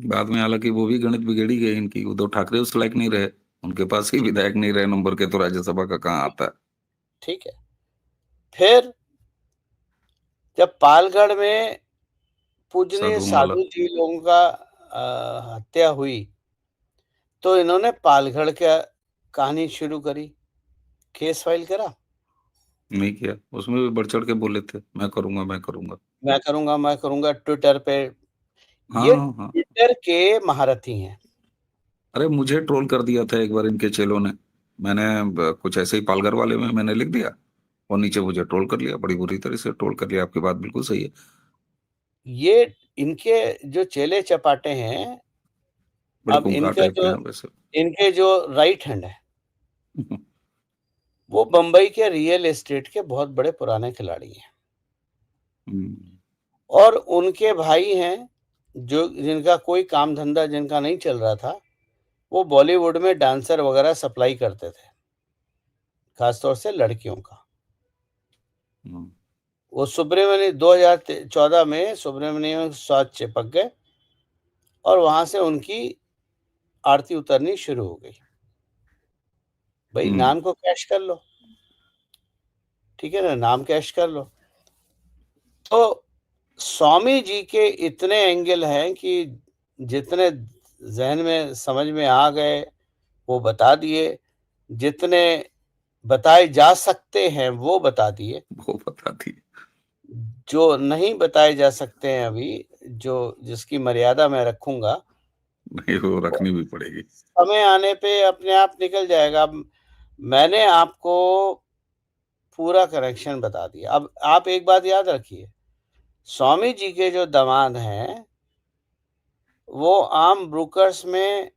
बाद में हालांकि वो भी गणित बिगड़ी गई इनकी, उद्धव ठाकरे उस लायक नहीं रहे, उनके पास ही विधायक नहीं रहे नंबर के, तो राज्यसभा का कहाँ आता है। ठीक है। फिर जब पालगढ़ में पूजनीय साधुमाला। साधु जी लोगों का हत्या हुई, तो इन्होंने पालगढ़ का कहानी शुरू करी, केस फाइल करा। नहीं किया, उसमें भी बढ़ चढ़ के बोले थे, मैं करूंगा मैं करूंगा। मैं करूंगा ट्विटर पे। हाँ ये हाँ हाँ। ट्विटर के महारथी हैं। अरे मुझे ट्रोल कर दिया था एक बार इनके चेलों ने, मैंने कुछ ऐसे ही पालघर वाले में मैंने लिख दिया और नीचे मुझे ट्रोल कर लिया, बड़ी बुरी तरह से ट्रोल कर लिया। आपकी बात बिल्कुल सही है। ये इनके जो चेले चपाटे हैं, बड़े अब खूंखार टाइप के हैं वैसे। इनके जो राइट हैंड है, वो बंबई के रियल एस्टेट के बहुत बड़े पुराने खिलाड़ी हैं। हम्म। और उनके भाई हैं, जो जिनका कोई काम धंधा जिनका नहीं चल रहा था, वो बॉलीवुड में डांसर वगैरह सप्लाई करते थे, खासतौर से लड़कियों का। हम्म। वो सुब्रमण्य 2014 में सुब्रमण्यम के साथ चिपक गए और वहां से उनकी आरती उतरनी शुरू हो गई। भाई हम्म। नाम को कैश कर लो, ठीक है ना, नाम कैश कर लो। तो स्वामी जी के इतने एंगल हैं कि जितने जहन में समझ में आ गए वो बता दिए, जितने बताए जा सकते हैं वो बता दिए, वो बता दी। जो नहीं बताए जा सकते हैं अभी, जो जिसकी मर्यादा मैं रखूंगा, नहीं, वो रखनी भी पड़ेगी। समय आने पे अपने आप निकल जाएगा। अब मैंने आपको पूरा कनेक्शन बता दिया। अब आप एक बात याद रखिए, स्वामी जी के जो दामाद हैं, वो आम ब्रोकर्स में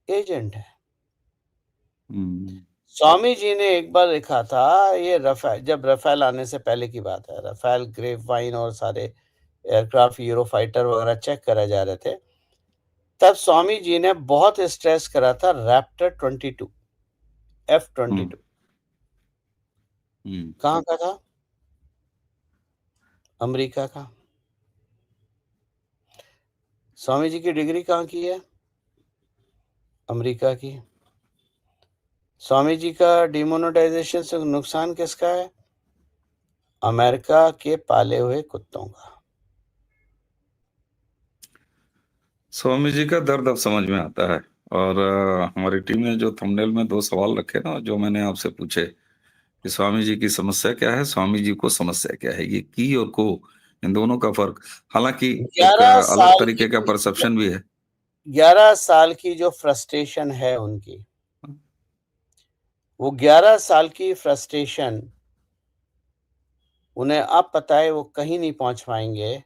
एजेंट है। हम्म। स्वामी जी ने एक बार लिखा था, ये रफेल, जब रफेल आने से पहले की बात है, रफेल ग्रेप वाइन और सारे एयरक्राफ्ट यूरोफाइटर वगैरह चेक कराए जा रहे थे, तब स्वामी जी ने बहुत स्ट्रेस करा था रैप्टर 22, F-22। हम्म। हम्म। कहाँ का था? अमेरिका का। स्वामी जी की डिग्री कहाँ की है? अमेरिका की। स्वामी जी का डिमोनेटाइजेशन से नुकसान किसका है? अमेरिका के पाले हुए कुत्तों का। स्वामी जी का दर्द अब समझ में आता है। और हमारी टीम ने जो थंबनेल में दो सवाल रखे ना, जो मैंने आपसे पूछे कि स्वामी जी की समस्या क्या है, स्वामी जी को समस्या क्या है, ये की और को, इन दोनों का फर्क, हालांकि एक 11 अलग साल तरीके का की परसेप्शन भी है। 11 साल की जो फ्रस्ट्रेशन है उनकी, वो 11 साल की फ्रस्ट्रेशन उन्हें अब पता है वो कहीं नहीं पहुंच पाएंगे।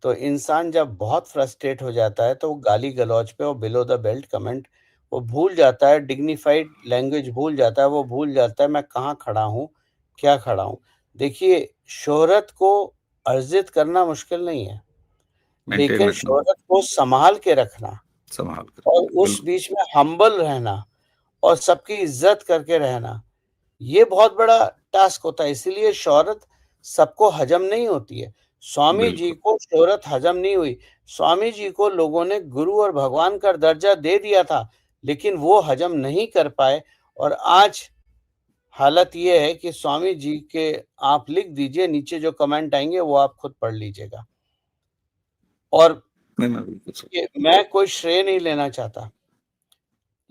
तो इंसान जब बहुत फ्रस्ट्रेट हो जाता है, तो वो गाली गलौज पे और बिलो द बेल्ट कमेंट वो भूल जाता है, डिग्निफाइड लैंग्वेज भूल जाता है, वो भूल जाता है मैं कहाँ खड़ा हूँ, क्या खड़ा हूँ। देखिए, शोहरत को अर्जित करना मुश्किल नहीं है, मेंटेन लेकिन रखना, शोहरत को संभाल के रखना संभाल कर। और उस बिल्कुल। बीच में हम्बल रहना और सबकी इज्जत करके रहना, ये बहुत बड़ा टास्क होता है। इसीलिए शोहरत सबको हजम नहीं होती है। स्वामी जी बिल्कुल। को शोहरत हजम नहीं हुई। स्वामी जी को लोगों ने गुरु और भगवान का दर्जा दे दिया था, लेकिन वो हजम नहीं कर पाए। और आज हालत ये है कि स्वामी जी के, आप लिख दीजिए, नीचे जो कमेंट आएंगे वो आप खुद पढ़ लीजिएगा। और नहीं, मैं बिल्कुल सही। ये मैं कोई श्रेय नहीं लेना चाहता,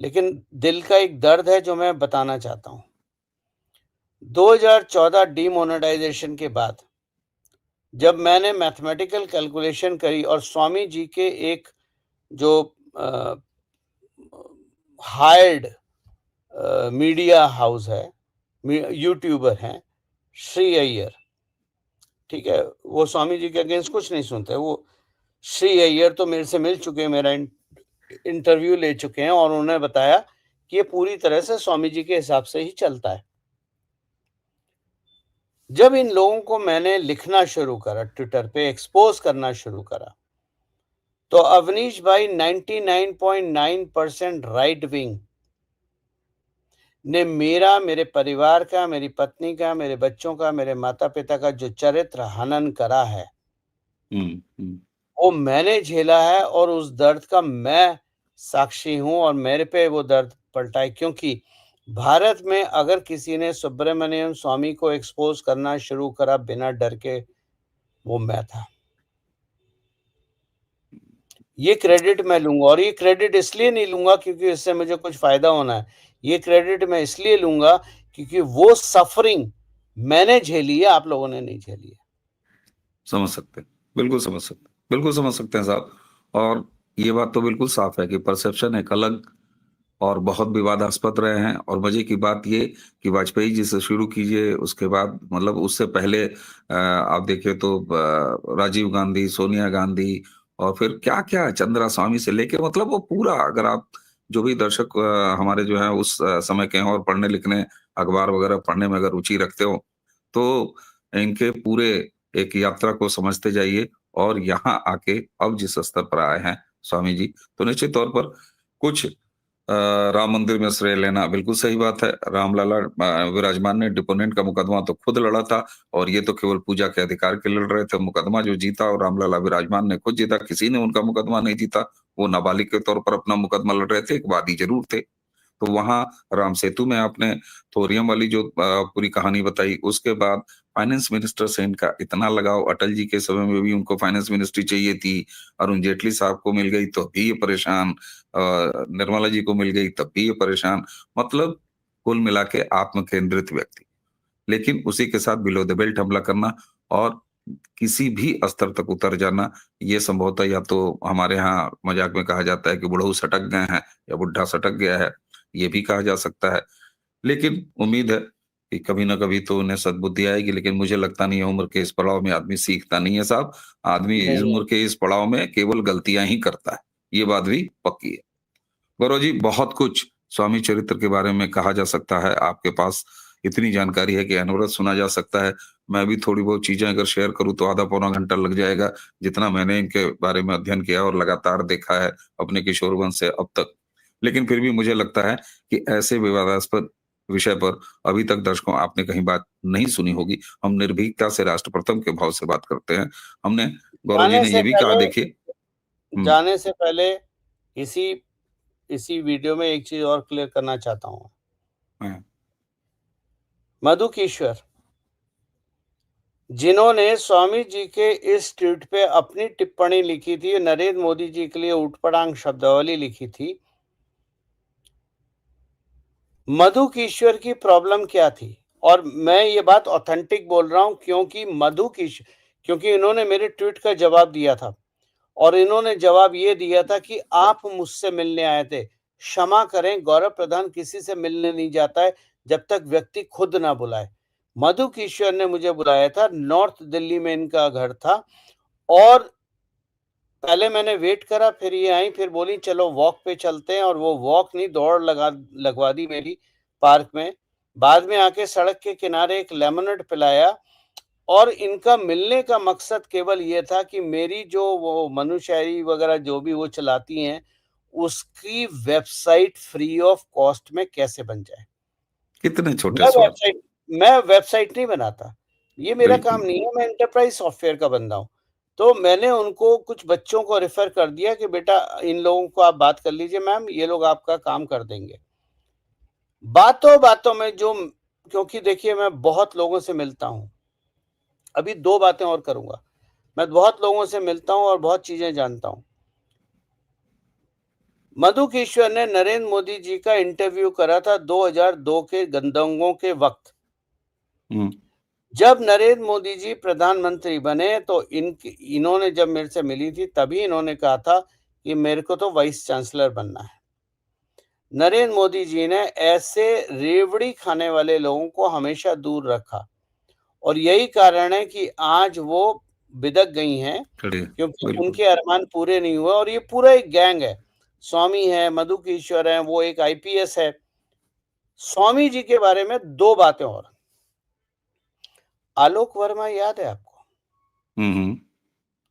लेकिन दिल का एक दर्द है जो मैं बताना चाहता हूँ। 2014 डीमोनेटाइजेशन के बाद जब मैंने मैथमेटिकल कैलकुलेशन करी और स्वामी जी के एक जो हायर्ड मीडिया हाउस है, यूट्यूबर हैं, श्री अय्यर, ठीक है, वो स्वामी जी के अगेंस्ट कुछ नहीं सुनते। वो श्री अय्यर तो मेरे से मिल चुके हैं, मेरा इंटरव्यू ले चुके हैं और उन्होंने बताया कि ये पूरी तरह से स्वामी जी के हिसाब से ही चलता है। जब इन लोगों को मैंने लिखना शुरू करा, ट्विटर पे एक्सपोज करना शुरू करा, तो अवनीश भाई 99.9% राइट विंग ने मेरा, मेरे परिवार का, मेरी पत्नी का, मेरे बच्चों का, मेरे माता पिता का जो चरित्र हनन करा है, हम्म। हम्म। वो मैंने झेला है और उस दर्द का मैं साक्षी हूँ और मेरे पे वो दर्द पलटा है, क्योंकि भारत में अगर किसी ने सुब्रमण्यम स्वामी को एक्सपोज़ करना शुरू करा बिना डर के, वो मैं था। ये क्रेडिट मैं लूँगा और ये क्रेडिट इसलिए नहीं लूँगा क्योंकि इससे मुझे कुछ फ़ायदा होना है। ये क्रेडिट मैं इसलिए लूँगा क्योंकि वो सफ़रिंग मैंने झेली है, आप लोगों ने नहीं झेली है। समझ सकते हैं, बिल्कुल समझ सकते हैं, बिल्कुल समझ सकते हैं साहब। और ये बात तो बिल्कुल साफ है कि परसेप्शन एक अलग और बहुत विवादास्पद रहे हैं। और मजे की बात ये कि वाजपेयी जी से शुरू कीजिए, उसके बाद मतलब उससे पहले आप देखिए तो राजीव गांधी, सोनिया गांधी और फिर क्या-क्या चंद्रा स्वामी से लेके मतलब वो पूरा, अगर आप जो भी दर्शक हमारे जो हैं उस समय के हैं और पढ़ने लिखने, अखबार वगैरह पढ़ने में अगर रुचि रखते हो, तो इनके पूरे एक यात्रा को समझते जाइए। और यहाँ आके अब जिस स्तर पर आए हैं स्वामी जी, तो निश्चित तौर पर कुछ राम मंदिर में श्रेय लेना बिल्कुल सही बात है। रामलला विराजमान ने डिपोनेंट का मुकदमा तो खुद लड़ा था और ये तो केवल पूजा के अधिकार के लड़ रहे थे। मुकदमा जो जीता और रामलला विराजमान ने खुद जीता, किसी ने उनका मुकदमा नहीं जीता। वो नाबालिग के तौर पर अपना मुकदमा लड़ रहे थे, एक वादी जरूर थे। तो वहाँ राम सेतु में आपने थोरियम वाली जो पूरी कहानी बताई, उसके बाद फाइनेंस मिनिस्टर से इनका इतना लगाव, अटल जी के समय में भी उनको फाइनेंस मिनिस्ट्री चाहिए थी, अरुण जेटली साहब को मिल गई तो भी ये परेशान, निर्मला जी को मिल गई तब भी ये परेशान। मतलब कुल मिला के आत्म केंद्रित व्यक्ति, लेकिन उसी के साथ बिलो द बेल्ट हमला करना और किसी भी स्तर तक उतर जाना, ये संभवतः या तो हमारे यहाँ मजाक में कहा जाता है कि बुढ़ऊ सटक गए हैं या बुढ़ा सटक गया है, ये भी कहा जा सकता है। लेकिन उम्मीद है कि कभी ना कभी तो उन्हें सद्बुद्धि आएगी, लेकिन मुझे लगता नहीं है उम्र के इस पड़ाव में आदमी सीखता नहीं है साहब। आदमी इस नहीं, उम्र के इस पड़ाव में केवल गलतियां ही करता है। ये बात भी पक्की है। गौरव जी, बहुत कुछ स्वामी चरित्र के बारे में कहा जा सकता है। आपके पास इतनी जानकारी है कि अनवरत सुना जा सकता है। मैं भी थोड़ी बहुत चीजें अगर शेयर करूँ तो आधा पौना घंटा लग जाएगा, जितना मैंने इनके बारे में अध्ययन किया और लगातार देखा है अपने किशोरवंश से अब तक। लेकिन फिर भी मुझे लगता है कि ऐसे विवादास्पद विषय पर अभी तक दर्शकों आपने कहीं बात नहीं सुनी होगी। हम निर्भीकता से राष्ट्र प्रथम के भाव से बात करते हैं। हमने, गौरव जी जाने ने से ये भी कहा, पहले देखिए। हुँ, जाने से पहले इसी इसी वीडियो में एक चीज़ और क्लियर करना चाहता हूँ। हाँ, मधुकेश्वर, जिन्होंने स्वामी जी के इस ट्वीट पे अपनी टिप्पणी लिखी थी, नरेंद्र मोदी जी के लिए ऊटपटांग शब्दावली लिखी थी, मधुकेश्वर की प्रॉब्लम क्या थी? और मैं ये बात ऑथेंटिक बोल रहा हूँ क्योंकि इन्होंने मेरे ट्वीट का जवाब दिया था और इन्होंने जवाब ये दिया था कि आप मुझसे मिलने आए थे। क्षमा करें, गौरव प्रधान किसी से मिलने नहीं जाता है जब तक व्यक्ति खुद ना बुलाए। मधुकेश्वर ने मुझे बुलाया था, नॉर्थ दिल्ली में इनका घर था और पहले मैंने वेट करा, फिर ये आई, फिर बोली चलो वॉक पे चलते हैं और वो वॉक नहीं दौड़ लगवा दी मेरी पार्क में। बाद में आके सड़क के किनारे एक लेमनेड पिलाया और इनका मिलने का मकसद केवल ये था कि मेरी जो वो मनु शायरी वगैरह जो भी वो चलाती हैं, उसकी वेबसाइट फ्री ऑफ कॉस्ट में कैसे बन जाए। कितने छोटे मैं स्वार्थ। वेबसाइट मैं वेबसाइट नहीं बनाता। ये मेरा काम बिल्कुल। नहीं है, मैं एंटरप्राइज़ सॉफ्टवेयर का बंदा हूँ। तो मैंने उनको कुछ बच्चों को रेफ़र कर दिया कि बेटा इन लोगों को आप बात कर लीजिए मैम, ये लोग आपका काम कर देंगे। बातों-बातों में जो क्योंकि देखिए मैं बहुत लोगों से मिलता हूँ। अभी 2 बातें और करूँगा। मैं बहुत लोगों से मिलता हूँ और बहुत चीज़ें जानता हूँ। मधुकेश्वर ने नरेंद्र मोदी जी का इंटरव्यू करा था 2002 के दंगों के वक़्त। हुँ, जब नरेंद्र मोदी जी प्रधानमंत्री बने तो इन्होंने जब मेरे से मिली थी तभी इन्होंने कहा था कि मेरे को तो वाइस चांसलर बनना है। नरेंद्र मोदी जी ने ऐसे रेवड़ी खाने वाले लोगों को हमेशा दूर रखा और यही कारण है कि आज वो बिदक गई हैं, खड़े क्योंकि बिल्कुल। उनके अरमान पूरे नहीं हुए और ये पूरा एक गैंग है। स्वामी है, मधुकेश्वर हैं, वो एक आईपीएस है। स्वामी जी के बारे में 2 बातें और। आलोक वर्मा याद है आपको? हुँ, हुँ।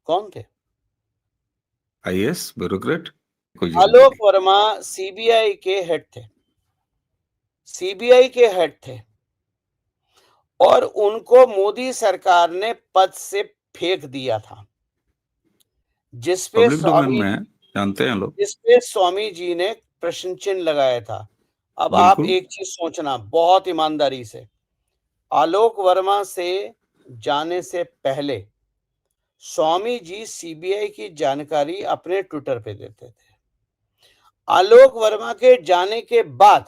कौन थे? IAS bureaucrat? कोई ज़रूरी आलोक नहीं। वर्मा सीबीआई के हेड थे। सीबीआई के हेड थे और उनको मोदी सरकार ने पद से फेंक दिया था। जिसपे पब्लिक डोमेन स्वामी में है, जानते हैं लोग। जिसपे स्वामी जी ने प्रश्न चिन्ह लगाया था। अब आप बिल्कुल। एक चीज़ सोचना बहुत ईमानदारी से, आलोक वर्मा से जाने से पहले स्वामी जी सीबीआई की जानकारी अपने ट्विटर पे देते थे। आलोक वर्मा के जाने के बाद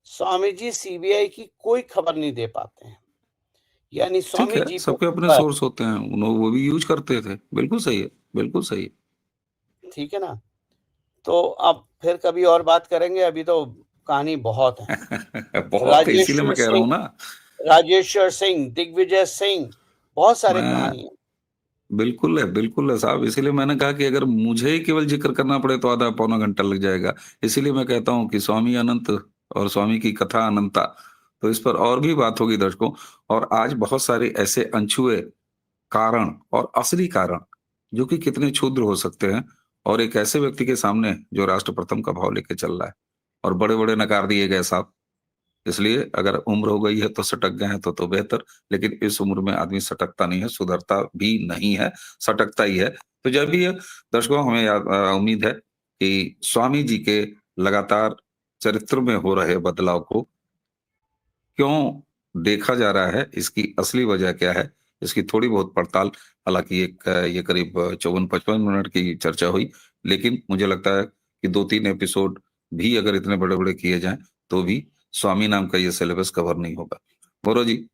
स्वामी जी सीबीआई की कोई खबर नहीं दे पाते हैं। यानी ठीक स्वामी है, जी पे सबके अपने पर सोर्स होते हैं, वो भी यूज करते थे। बिल्कुल सही है, बिल्कुल सही ठीक है ना? तो अब फिर कभी और बात करेंगे, अभी तो कहानी बहुत है। है। बहुत है, इसीलिए राजेश्वर मैं कह रहा सिंह हूँ ना। राजेश्वर सिंह, दिग्विजय सिंह, बहुत सारे मैं कहानी है। बिल्कुल है साहब, इसीलिए मैंने कहा कि अगर मुझे ही केवल जिक्र करना पड़े तो आधा पौना घंटा लग जाएगा। इसीलिए मैं कहता हूँ कि स्वामी अनंत और स्वामी की कथा अनंता, तो इस पर और भी बात होगी दर्शकों। और आज बहुत सारे ऐसे अनछुए कारण और असली कारण जो कि कितने क्षुद्र हो सकते हैं, और एक ऐसे व्यक्ति के सामने जो राष्ट्र प्रथम का भाव लेके चल रहा है, और बड़े-बड़े नकार दिए गए साहब। इसलिए अगर उम्र हो गई है तो सटक गए हैं तो बेहतर, लेकिन इस उम्र में आदमी सटकता नहीं है, सुधरता भी नहीं है, सटकता ही है। तो जब भी ये दर्शकों, हमें उम्मीद है कि स्वामी जी के लगातार चरित्र में हो रहे बदलाव को क्यों देखा जा रहा है, इसकी असली वजह क्या है, इसकी थोड़ी बहुत पड़ताल, हालाँकि ये करीब 54-55 मिनट की चर्चा हुई, लेकिन मुझे लगता है कि 2-3 एपिसोड भी अगर इतने बड़े-बड़े किए जाएँ, तो भी स्वामी नाम का ये सिलेबस कवर नहीं होगा। गौरव जी,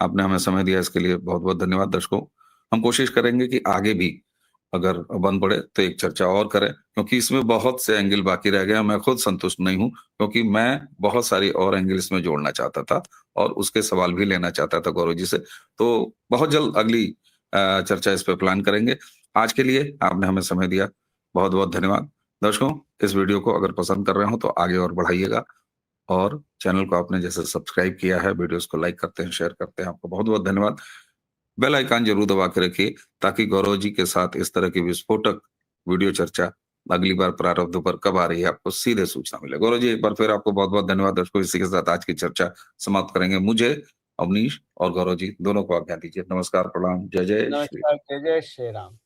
आपने हमें समय दिया, इसके लिए बहुत-बहुत धन्यवाद दर्शकों। हम कोशिश करेंगे कि आगे भी अगर बन पड़े तो एक चर्चा और करें, क्योंकि इसमें बहुत से एंगल बाकी रह गए हैं। मैं खुद संतुष्ट नहीं हूँ, क्योंकि मैं बहुत सारी और एंगल इसमें जोड़ना चाहता था और उसके सवाल भी लेना चाहता था गौरव जी से। तो बहुत जल्द अगली चर्चा इस पे प्लान करेंगे। आज के लिए आपने हमें समय दिया, बहुत-बहुत धन्यवाद। दर्शकों, इस वीडियो को अगर पसंद कर रहे हो तो आगे और बढ़ाइएगा, और चैनल को आपने जैसे सब्सक्राइब किया है, वीडियोस को लाइक करते हैं, शेयर करते हैं, आपको बहुत-बहुत धन्यवाद। बेल आइकन जरूर दबा के रखिए, ताकि गौरव जी के साथ इस तरह की विस्फोटक वीडियो चर्चा अगली बार प्रारब्ध पर कब आ रही है, आपको सीधे सूचना मिले। गौरव जी, एक बार फिर आपको बहुत-बहुत धन्यवाद। दर्शकों, इसी के साथ आज की चर्चा समाप्त करेंगे। मुझे, अवनीश और गौरव जी दोनों को आज्ञा दीजिए। नमस्कार, प्रणाम, जय जय श्री। नमस्कार, जय जय श्री राम।